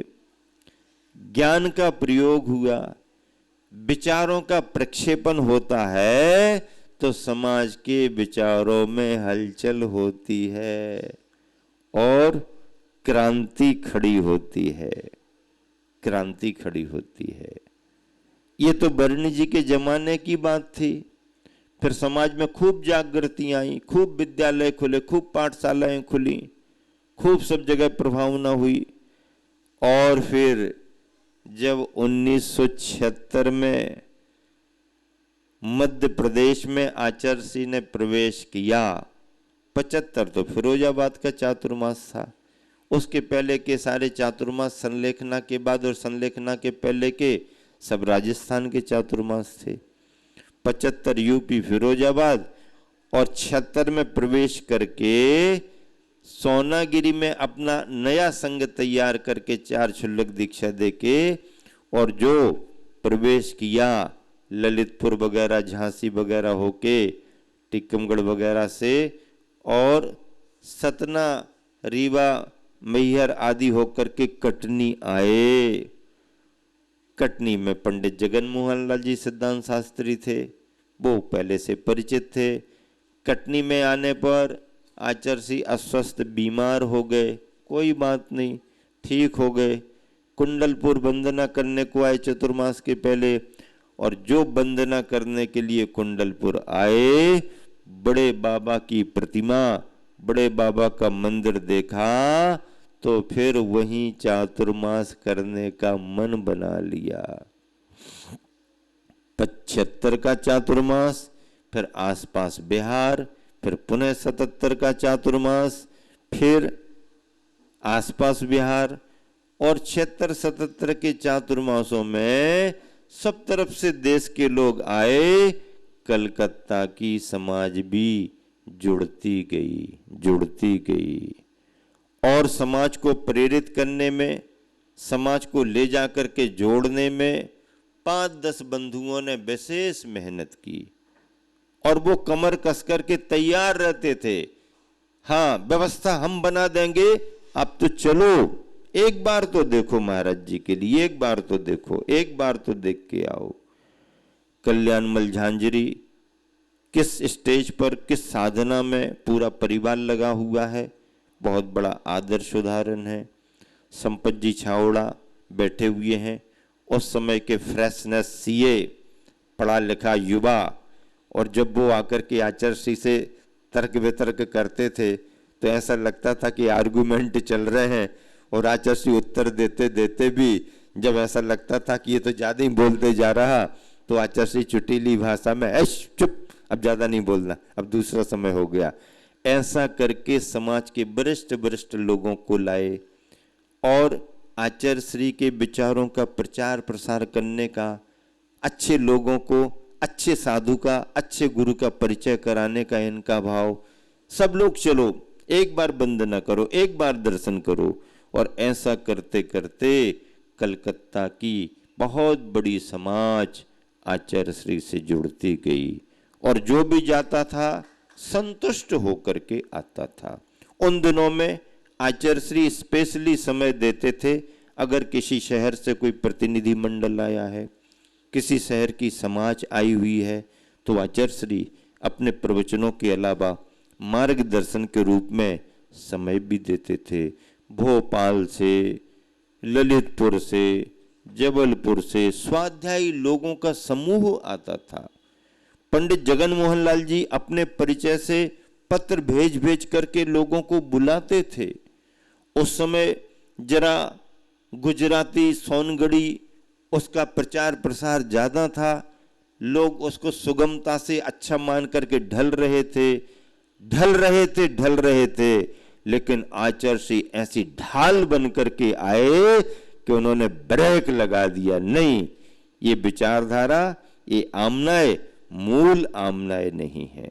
ज्ञान का प्रयोग हुआ, विचारों का प्रक्षेपण होता है तो समाज के विचारों में हलचल होती है और क्रांति खड़ी होती है, क्रांति खड़ी होती है। ये तो बरनी जी के जमाने की बात थी। फिर समाज में खूब जागृति आई, खूब विद्यालय खुले, खूब पाठशालाएं खुली, खूब सब जगह प्रभावना हुई। और फिर जब 1976 में मध्य प्रदेश में आचार्य सिंह ने प्रवेश किया, 75 तो फिरोजाबाद का चातुर्मास था, उसके पहले के सारे चातुर्मास संलेखना के बाद और संलेखना के पहले के सब राजस्थान के चातुर्मास थे। 75 यूपी फिरोजाबाद और 76 में प्रवेश करके सोनागिरी में अपना नया संघ तैयार करके 4 क्षुल्लक दीक्षा देके और जो प्रवेश किया ललितपुर वगैरह, झांसी वगैरह होके, टिकमगढ़ वगैरह से और सतना, रीवा, मैहर आदि होकर के कटनी आए। कटनी में पंडित जगन मोहन लाल जी सिद्धांत शास्त्री थे, वो पहले से परिचित थे। कटनी में आने पर आचार्य सिंह अस्वस्थ बीमार हो गए, कोई बात नहीं, ठीक हो गए। कुंडलपुर वंदना करने को आए चतुर्मास के पहले, और जो वंदना करने के लिए कुंडलपुर आए, बड़े बाबा की प्रतिमा, बड़े बाबा का मंदिर देखा तो फिर वहीं चातुर्मास करने का मन बना लिया। 75 का चातुर्मास, फिर आसपास बिहार, फिर पुनः 77 का चातुर्मास, फिर आसपास बिहार, और 76-77 के चातुर्मासों में सब तरफ से देश के लोग आए। कलकत्ता की समाज भी जुड़ती गई और समाज को प्रेरित करने में, समाज को ले जाकर के जोड़ने में 5-10 बंधुओं ने विशेष मेहनत की और वो कमर कस करके तैयार रहते थे। हाँ, व्यवस्था हम बना देंगे, आप तो चलो, एक बार तो देखो महाराज जी के लिए, एक बार तो देखो, एक बार तो देख के आओ। कल्याणमल झांझरी किस स्टेज पर, किस साधना में पूरा परिवार लगा हुआ है, बहुत बड़ा आदर्श उदाहरण है। संपत जी छावड़ा बैठे हुए हैं, उस समय के फ्रेशनेस सीए, पढ़ा लिखा युवा, और जब वो आकर के आचार्य श्री से तर्क वितर्क करते थे तो ऐसा लगता था कि आर्गुमेंट चल रहे हैं, और आचार्य श्री उत्तर देते देते भी जब ऐसा लगता था कि ये तो ज़्यादा ही बोलते जा रहा, तो आचार्य श्री चुटीली भाषा में ऐश चुप, अब ज़्यादा नहीं बोलना, अब दूसरा समय हो गया। ऐसा करके समाज के वरिष्ठ वरिष्ठ लोगों को लाए और आचार्य श्री के विचारों का प्रचार प्रसार करने का, अच्छे लोगों को अच्छे साधु का, अच्छे गुरु का परिचय कराने का इनका भाव। सब लोग चलो एक बार वंदना करो, एक बार दर्शन करो। और ऐसा करते करते कलकत्ता की बहुत बड़ी समाज आचार्य श्री से जुड़ती गई, और जो भी जाता था संतुष्ट होकर के आता था। उन दिनों में आचार्य श्री स्पेशली समय देते थे, अगर किसी शहर से कोई प्रतिनिधि मंडल आया है, किसी शहर की समाज आई हुई है, तो आचार्य श्री अपने प्रवचनों के अलावा मार्गदर्शन के रूप में समय भी देते थे। भोपाल से, ललितपुर से, जबलपुर से स्वाध्यायी लोगों का समूह आता था। पंडित जगन मोहन लाल जी अपने परिचय से पत्र भेज भेज करके लोगों को बुलाते थे। उस समय जरा गुजराती सोनगढ़ी उसका प्रचार प्रसार ज्यादा था, लोग उसको सुगमता से अच्छा मान करके ढल रहे थे। लेकिन आचार्य श्री ऐसी ढाल बन करके आए कि उन्होंने ब्रेक लगा दिया। नहीं, ये विचारधारा, ये आमनाएं मूल आमनाएं नहीं है,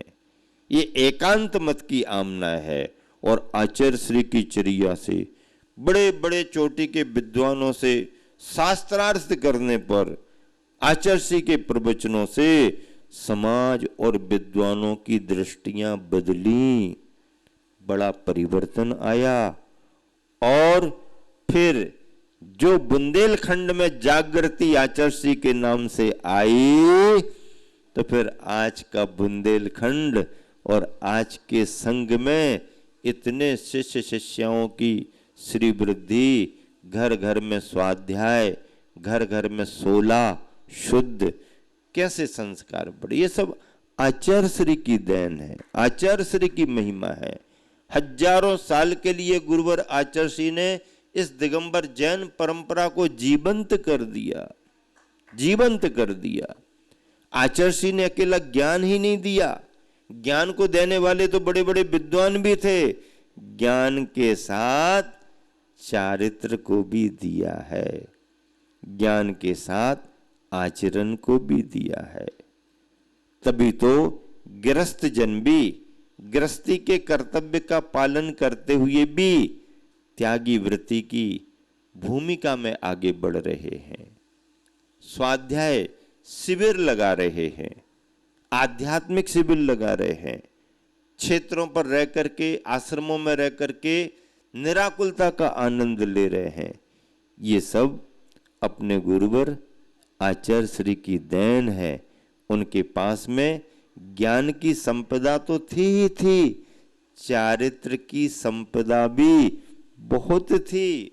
ये एकांत मत की आमनाएं है। और आचार्य श्री की चर्या से, बड़े बड़े चोटी के विद्वानों से शास्त्रार्थ करने पर, आचार्य श्री के प्रवचनों से समाज और विद्वानों की दृष्टियां बदली, बड़ा परिवर्तन आया। और फिर जो बुंदेलखंड में जागृति आचार्य श्री के नाम से आई, तो फिर आज का बुंदेलखंड और आज के संघ में इतने शिष्य शिष्याओं की श्री वृद्धि, घर घर में स्वाध्याय, घर घर में 16 शुद्ध, कैसे संस्कार बढ़े, ये सब आचार्य श्री की देन है, आचार्य श्री की महिमा है। हजारों साल के लिए गुरुवर आचार्य श्री ने इस दिगंबर जैन परंपरा को जीवंत कर दिया। आचार्य श्री ने अकेला ज्ञान ही नहीं दिया, ज्ञान को देने वाले तो बड़े बड़े विद्वान भी थे, ज्ञान के साथ चारित्र को भी दिया है, ज्ञान के साथ आचरण को भी दिया है। तभी तो गृहस्थ जन भी गृहस्थी के कर्तव्य का पालन करते हुए भी त्यागी वृत्ति की भूमिका में आगे बढ़ रहे हैं, स्वाध्याय शिविर लगा रहे हैं, आध्यात्मिक शिविर लगा रहे हैं, क्षेत्रों पर रह करके, आश्रमों में रह करके निराकुलता का आनंद ले रहे हैं। ये सब अपने गुरुवर आचार्य श्री की देन है। उनके पास में ज्ञान की संपदा तो थी ही थी, चारित्र की संपदा भी बहुत थी।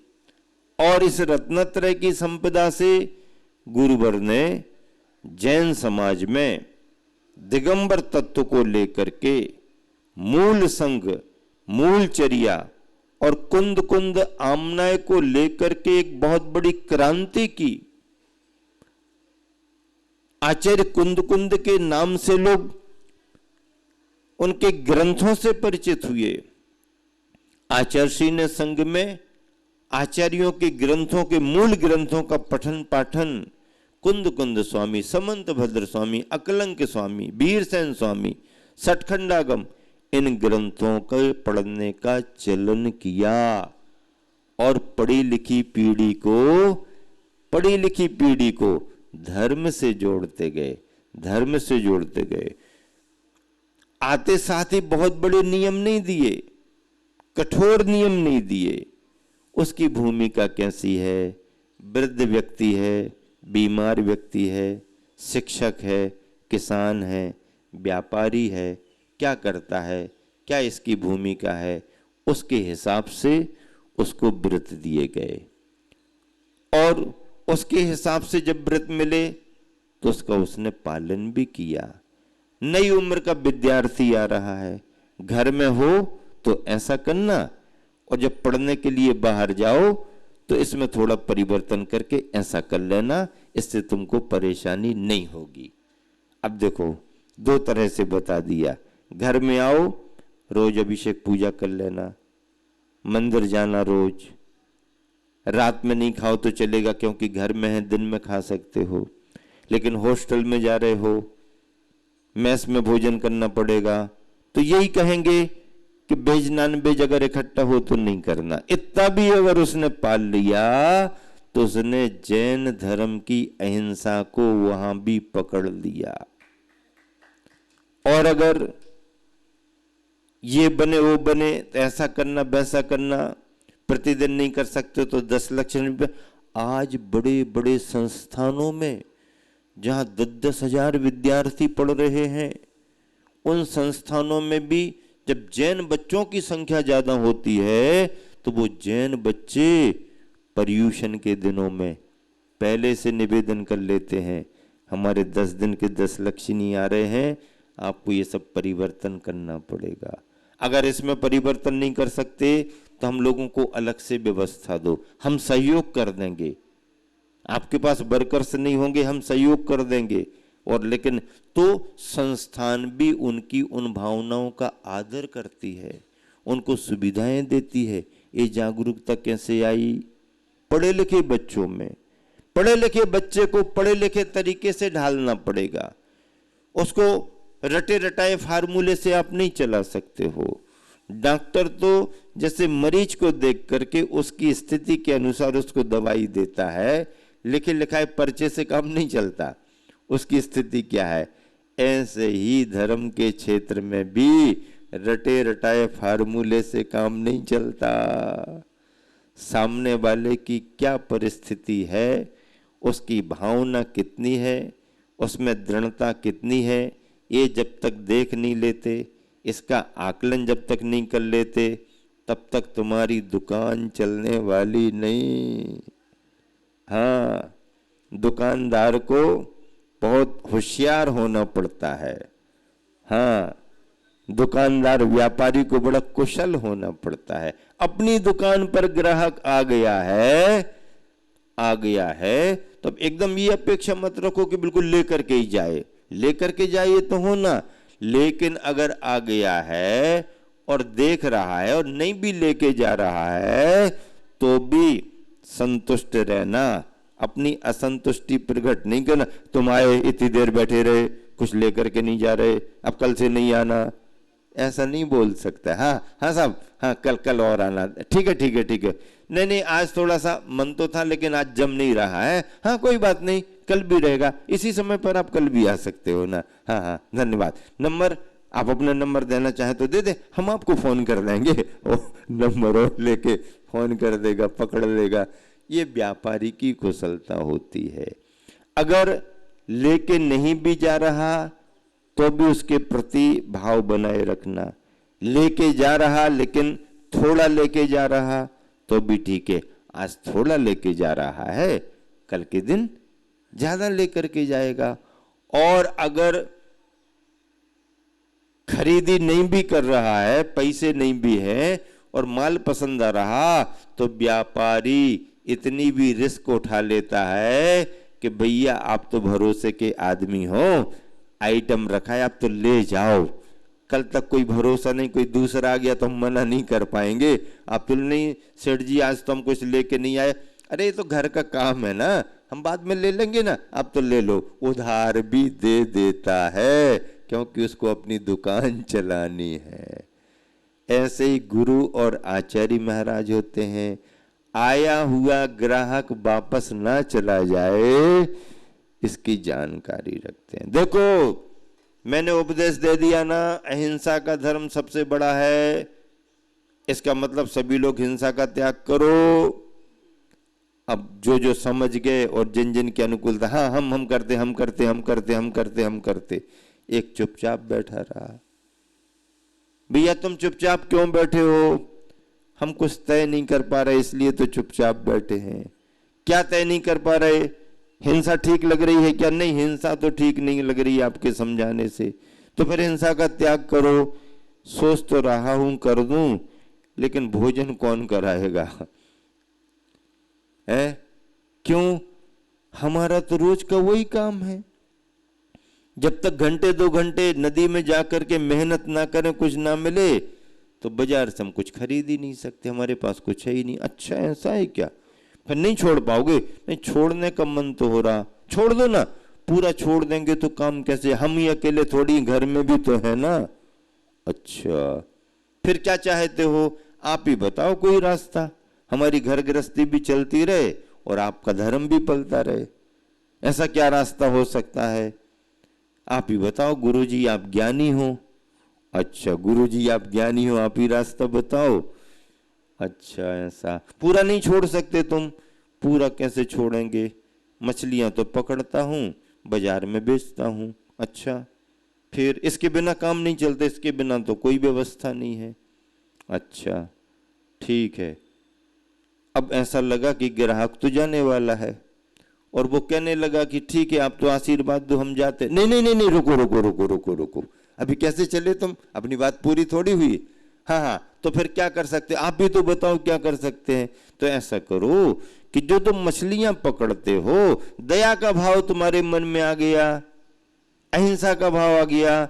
और इस रत्नत्रय की संपदा से गुरुवर ने जैन समाज में दिगंबर तत्व को लेकर के मूल संघ, मूल चर्या और कुंद कुंद आमनाय को लेकर के एक बहुत बड़ी क्रांति की। आचार्य कुंद कुंद के नाम से लोग उनके ग्रंथों से परिचित हुए। आचार्य श्री ने संघ में आचार्यों के ग्रंथों के मूल ग्रंथों का पठन पाठन कुंद कुंद स्वामी, समंत भद्र स्वामी, अकलंक स्वामी, वीरसेन स्वामी, सठखंडागम, इन ग्रंथों के पढ़ने का चलन किया। और पढ़ी लिखी पीढ़ी को धर्म से जोड़ते गए। आते साथ ही बहुत बड़े नियम नहीं दिए, कठोर नियम नहीं दिए। उसकी भूमिका कैसी है, वृद्ध व्यक्ति है, बीमार व्यक्ति है, शिक्षक है, किसान है, व्यापारी है, क्या करता है, क्या इसकी भूमिका है, उसके हिसाब से उसको व्रत दिए गए। और उसके हिसाब से जब व्रत मिले तो उसका उसने पालन भी किया। नई उम्र का विद्यार्थी आ रहा है, घर में हो तो ऐसा करना, और जब पढ़ने के लिए बाहर जाओ तो इसमें थोड़ा परिवर्तन करके ऐसा कर लेना, इससे तुमको परेशानी नहीं होगी। अब देखो, दो तरह से बता दिया। घर में आओ, रोज अभिषेक पूजा कर लेना, मंदिर जाना रोज, रात में नहीं खाओ तो चलेगा क्योंकि घर में है, दिन में खा सकते हो। लेकिन हॉस्टल में जा रहे हो, मेस में भोजन करना पड़ेगा, तो यही कहेंगे कि वेज नॉन वेज अगर इकट्ठा हो तो नहीं करना। इतना भी अगर उसने पाल लिया तो उसने जैन धर्म की अहिंसा को वहां भी पकड़ लिया। और अगर ये बने वो बने, तो ऐसा करना वैसा करना, प्रतिदिन नहीं कर सकते तो 10 लक्षण। आज बड़े बड़े संस्थानों में जहां 10-10 हजार विद्यार्थी पढ़ रहे हैं, उन संस्थानों में भी जब जैन बच्चों की संख्या ज्यादा होती है तो वो जैन बच्चे पर्यूषण के दिनों में पहले से निवेदन कर लेते हैं, हमारे 10 दिन के 10 लक्षणी आ रहे हैं, आपको ये सब परिवर्तन करना पड़ेगा। अगर इसमें परिवर्तन नहीं कर सकते तो हम लोगों को अलग से व्यवस्था दो, हम सहयोग कर देंगे। आपके पास वर्कर्स नहीं होंगे, हम सहयोग कर देंगे। और लेकिन तो संस्थान भी उनकी उन भावनाओं का आदर करती है, उनको सुविधाएं देती है। ये जागरूकता कैसे आई? पढ़े लिखे बच्चों में। पढ़े लिखे बच्चे को पढ़े लिखे तरीके से ढालना पड़ेगा, उसको रटे रटाए फार्मूले से आप नहीं चला सकते हो। डॉक्टर तो जैसे मरीज को देख करके उसकी स्थिति के अनुसार उसको दवाई देता है, लिखे लिखाए पर्चे से काम नहीं चलता, उसकी स्थिति क्या है। ऐसे ही धर्म के क्षेत्र में भी रटे रटाए फार्मूले से काम नहीं चलता। सामने वाले की क्या परिस्थिति है, उसकी भावना कितनी है, उसमें दृढ़ता कितनी है, ये जब तक देख नहीं लेते, इसका आकलन जब तक नहीं कर लेते, तब तक तुम्हारी दुकान चलने वाली नहीं। हाँ, दुकानदार को बहुत होशियार होना पड़ता है। हाँ, दुकानदार व्यापारी को बड़ा कुशल होना पड़ता है। अपनी दुकान पर ग्राहक आ गया है तो अब एकदम ये अपेक्षा मत रखो कि बिल्कुल लेकर के ही जाए। लेकर के जाइए तो होना, लेकिन अगर आ गया है और देख रहा है और नहीं भी लेके जा रहा है तो भी संतुष्ट रहना, अपनी असंतुष्टि प्रकट नहीं करना। तुम आए, इतनी देर बैठे रहे, कुछ लेकर के नहीं जा रहे, अब कल से नहीं आना, ऐसा नहीं बोल सकता। हाँ साहब, हाँ कल और आना, ठीक है। नहीं आज थोड़ा सा मन तो था लेकिन आज जम नहीं रहा है, हाँ कोई बात नहीं, कल भी रहेगा, इसी समय पर आप कल भी आ सकते हो ना। हाँ धन्यवाद। नंबर आप अपना नंबर देना चाहे तो दे दे, हम आपको फोन कर देंगे। वो नंबर और लेके फोन कर देगा, पकड़ लेगा। ये व्यापारी की कुशलता होती है। अगर लेके नहीं भी जा रहा तो भी उसके प्रति भाव बनाए रखना। लेके जा रहा लेकिन थोड़ा लेके जा रहा तो भी ठीक है। आज थोड़ा लेके जा रहा है, कल के दिन ज्यादा लेकर के जाएगा। और अगर खरीदी नहीं भी कर रहा है, पैसे नहीं भी है और माल पसंद आ रहा, तो व्यापारी इतनी भी रिस्क उठा लेता है कि भैया आप तो भरोसे के आदमी हो, आइटम रखा है आप तो ले जाओ, कल तक कोई भरोसा नहीं, कोई दूसरा आ गया तो हम मना नहीं कर पाएंगे। आप तो नहीं सेठ जी, आज तो हम कुछ लेके नहीं आए। अरे ये तो घर का काम है ना, हम बाद में ले लेंगे ना, आप तो ले लो। उधार भी दे देता है क्योंकि उसको अपनी दुकान चलानी है। ऐसे ही गुरु और आचार्य महाराज होते हैं। आया हुआ ग्राहक वापस ना चला जाए, इसकी जानकारी रखते हैं। देखो, मैंने उपदेश दे दिया ना, अहिंसा का धर्म सबसे बड़ा है, इसका मतलब सभी लोग हिंसा का त्याग करो। अब जो समझ गए और जिन जिन की अनुकूलता, हाँ हम करते, एक चुपचाप बैठा रहा। भैया तुम चुपचाप क्यों बैठे हो? हम कुछ तय नहीं कर पा रहे इसलिए तो चुपचाप बैठे हैं। क्या तय नहीं कर पा रहे? हिंसा ठीक लग रही है क्या? नहीं, हिंसा तो ठीक नहीं लग रही आपके समझाने से। तो फिर हिंसा का त्याग करो। सोच तो रहा हूं कर दूं, लेकिन भोजन कौन कराएगा? है क्यों? हमारा तो रोज का वही काम है। जब तक घंटे 2 घंटे नदी में जाकर के मेहनत ना करें, कुछ ना मिले, तो बाजार से हम कुछ खरीद ही नहीं सकते, हमारे पास कुछ है ही नहीं। अच्छा ऐसा है क्या? फिर नहीं छोड़ पाओगे? नहीं, छोड़ने का मन तो हो रहा, छोड़ दो ना। पूरा छोड़ देंगे तो काम कैसे? हम ही अकेले थोड़ी, घर में भी तो है ना। अच्छा फिर क्या चाहते हो? आप ही बताओ कोई रास्ता, हमारी घर गृहस्थी भी चलती रहे और आपका धर्म भी पलता रहे। ऐसा क्या रास्ता हो सकता है? आप ही बताओ। गुरुजी आप ज्ञानी हो। अच्छा गुरुजी आप ज्ञानी हो, आप ही रास्ता बताओ। अच्छा ऐसा। पूरा नहीं छोड़ सकते तुम? पूरा कैसे छोड़ेंगे? मछलियां तो पकड़ता हूं, बाजार में बेचता हूं। अच्छा फिर इसके बिना काम नहीं चलते? इसके बिना तो कोई व्यवस्था नहीं है। अच्छा ठीक है। अब ऐसा लगा कि ग्राहक तो जाने वाला है और वो कहने लगा कि ठीक है आप तो आशीर्वाद दो, हम जाते। नहीं नहीं नहीं नहीं, रुको रुको रुको रुको रुको, अभी कैसे चले तुम? अपनी बात पूरी थोड़ी हुई। हाँ हाँ, तो फिर क्या कर सकते? आप भी तो बताओ क्या कर सकते हैं। तो ऐसा करो कि जो तुम मछलियां पकड़ते हो, दया का भाव तुम्हारे मन में आ गया, अहिंसा का भाव आ गया,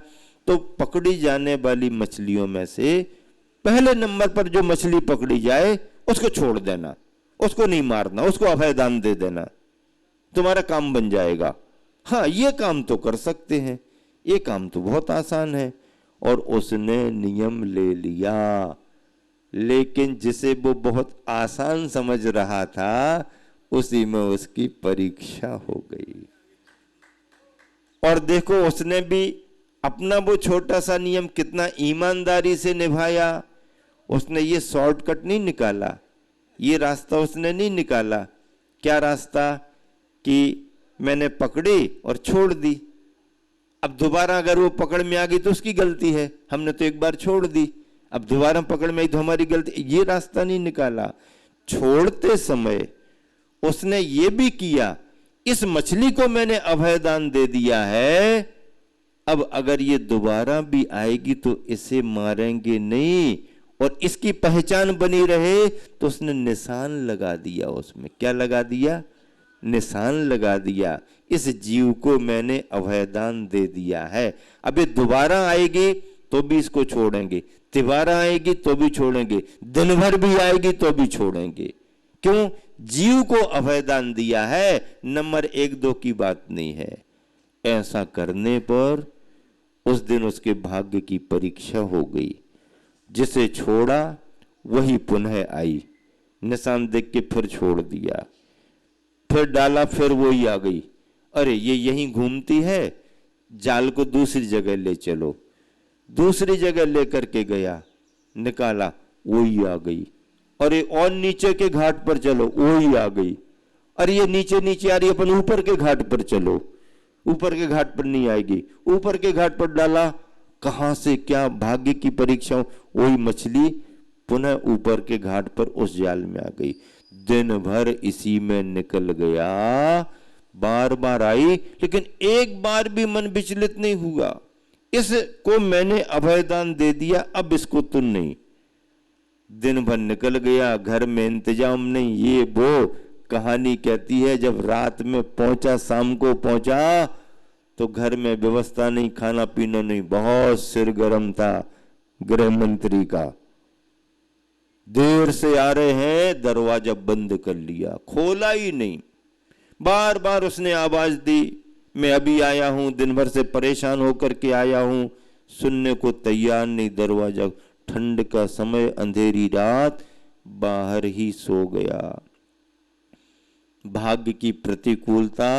तो पकड़ी जाने वाली मछलियों में से पहले नंबर पर जो मछली पकड़ी जाए उसको छोड़ देना, उसको नहीं मारना, उसको अभय दान दे देना, तुम्हारा काम बन जाएगा। हाँ ये काम तो कर सकते हैं, ये काम तो बहुत आसान है। और उसने नियम ले लिया, लेकिन जिसे वो बहुत आसान समझ रहा था उसी में उसकी परीक्षा हो गई। और देखो उसने भी अपना वो छोटा सा नियम कितना ईमानदारी से निभाया। उसने ये शॉर्टकट नहीं निकाला, ये रास्ता उसने नहीं निकाला। क्या रास्ता? कि मैंने पकड़ी और छोड़ दी, अब दोबारा अगर वो पकड़ में आ गई तो उसकी गलती है, हमने तो एक बार छोड़ दी, अब दोबारा पकड़ में आई तो हमारी गलती। ये रास्ता नहीं निकाला। छोड़ते समय उसने ये भी किया, इस मछली को मैंने अभयदान दे दिया है, अब अगर ये दोबारा भी आएगी तो इसे मारेंगे नहीं, और इसकी पहचान बनी रहे, तो उसने निशान लगा दिया। उसमें क्या लगा दिया? निशान लगा दिया। इस जीव को मैंने अभयदान दे दिया है, अब ये दोबारा आएगी तो भी इसको छोड़ेंगे, तिबारा आएगी तो भी छोड़ेंगे, दिन भर भी आएगी तो भी छोड़ेंगे। क्यों? जीव को अभयदान दिया है, नंबर 1-2 की बात नहीं है। ऐसा करने पर उस दिन उसके भाग्य की परीक्षा हो गई। जिसे छोड़ा वही पुनः आई, निशान देख के फिर छोड़ दिया, फिर डाला, फिर वही आ गई। अरे ये यहीं घूमती है, जाल को दूसरी जगह ले चलो। दूसरी जगह लेकर के गया, निकाला, वही आ गई। अरे और नीचे के घाट पर चलो, वही आ गई। अरे ये नीचे नीचे आ रही, अपन ऊपर के घाट पर चलो, ऊपर के घाट पर नहीं आएगी। ऊपर के घाट पर डाला, कहां से क्या भाग्य की परीक्षा, वही मछली पुनः ऊपर के घाट पर उस जाल में आ गई। दिन भर इसी में निकल गया, बार बार आई, लेकिन एक बार भी मन विचलित नहीं हुआ। इसको मैंने अभयदान दे दिया, अब इसको तुम नहीं। दिन भर निकल गया, घर में इंतजाम नहीं, ये वो। कहानी कहती है जब रात में पहुंचा, शाम को पहुंचा, तो घर में व्यवस्था नहीं, खाना पीना नहीं, बहुत सिर गर्म था गृह मंत्री का। देर से आ रहे हैं, दरवाजा बंद कर लिया, खोला ही नहीं। बार बार उसने आवाज दी, मैं अभी आया हूं, दिन भर से परेशान होकर के आया हूं, सुनने को तैयार नहीं। दरवाजा, ठंड का समय, अंधेरी रात, बाहर ही सो गया। भाग्य की प्रतिकूलता,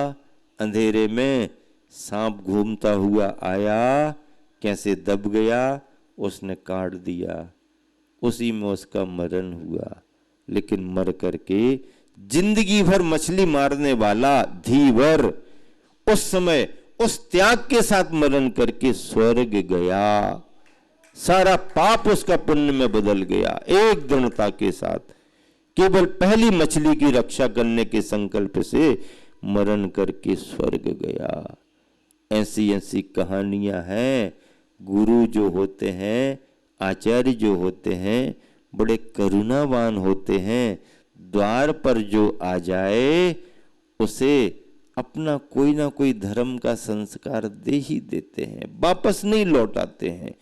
अंधेरे में सांप घूमता हुआ आया, कैसे दब गया, उसने काट दिया, उसी में उसका मरण हुआ। लेकिन मर करके जिंदगी भर मछली मारने वाला धीवर उस समय उस त्याग के साथ मरण करके स्वर्ग गया। सारा पाप उसका पुण्य में बदल गया एक दृढ़ता के साथ। केवल पहली मछली की रक्षा करने के संकल्प से मरण करके स्वर्ग गया। ऐसी ऐसी कहानियां हैं। गुरु जो होते हैं, आचार्य जो होते हैं, बड़े करुणावान होते हैं। द्वार पर जो आ जाए उसे अपना कोई ना कोई धर्म का संस्कार दे ही देते हैं, वापस नहीं लौटाते हैं।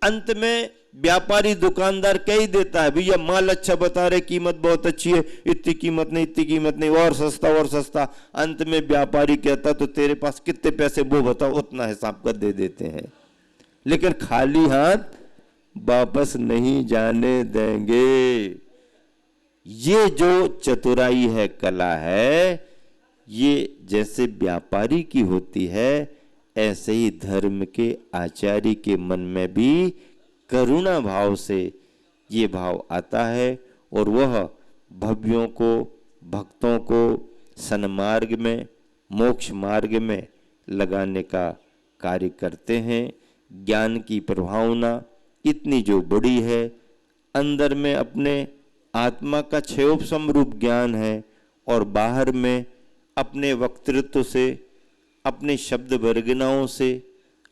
अंत में व्यापारी दुकानदार कह ही देता है, भैया माल अच्छा बता रहे, कीमत बहुत अच्छी है, इतनी कीमत नहीं, इतनी कीमत नहीं, और सस्ता और सस्ता। अंत में व्यापारी कहता तो तेरे पास कितने पैसे वो बताओ, उतना हिसाब कर दे देते हैं, लेकिन खाली हाथ वापस नहीं जाने देंगे। ये जो चतुराई है, कला है, ये जैसे व्यापारी की होती है, ऐसे ही धर्म के आचार्य के मन में भी करुणा भाव से ये भाव आता है और वह भव्यों को, भक्तों को सन्मार्ग में, मोक्ष मार्ग में लगाने का कार्य करते हैं। ज्ञान की प्रभावना इतनी जो बड़ी है, अंदर में अपने आत्मा का क्षयोपशम रूप ज्ञान है और बाहर में अपने वक्तृत्व से, अपने शब्द वर्गनाओं से,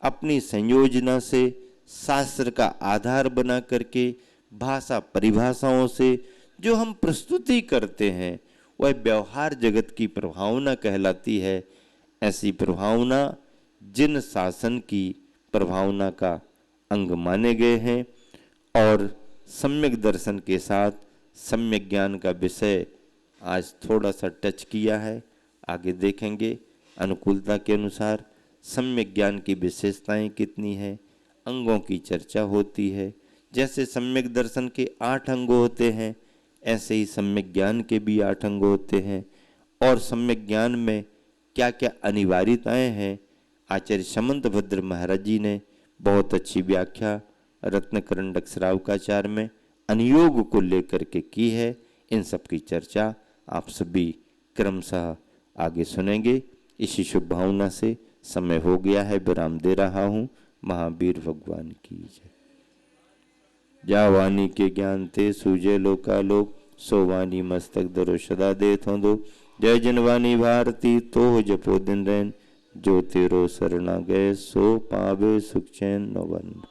अपनी संयोजना से, शास्त्र का आधार बना करके, भाषा परिभाषाओं से जो हम प्रस्तुति करते हैं, वह व्यवहार जगत की प्रभावना कहलाती है। ऐसी प्रभावना जिन शासन की प्रभावना का अंग माने गए हैं और सम्यक दर्शन के साथ सम्यक ज्ञान का विषय आज थोड़ा सा टच किया है। आगे देखेंगे अनुकूलता के अनुसार सम्यक ज्ञान की विशेषताएं कितनी है, अंगों की चर्चा होती है। जैसे सम्यक दर्शन के 8 अंग होते हैं, ऐसे ही सम्यक ज्ञान के भी 8 अंग होते हैं। और सम्यक ज्ञान में क्या क्या अनिवार्यताएं हैं, आचार्य समंत भद्र महाराज जी ने बहुत अच्छी व्याख्या रत्नकरंडक श्रावकाचार में अनुयोग को लेकर के की है। इन सब की चर्चा आप सभी क्रमशः आगे सुनेंगे। इसी शुभ भावना से समय हो गया है, विराम दे रहा हूँ। महावीर भगवान की जय। जा वाणी के ज्ञान ते सूजे लोकालोक, सो वाणी मस्तक दरो सदा दे दो। जय जनवाणी भारती तो जपो दिन रैन, जो तेरो शरणा गए सो पावे सुख चैन नवन।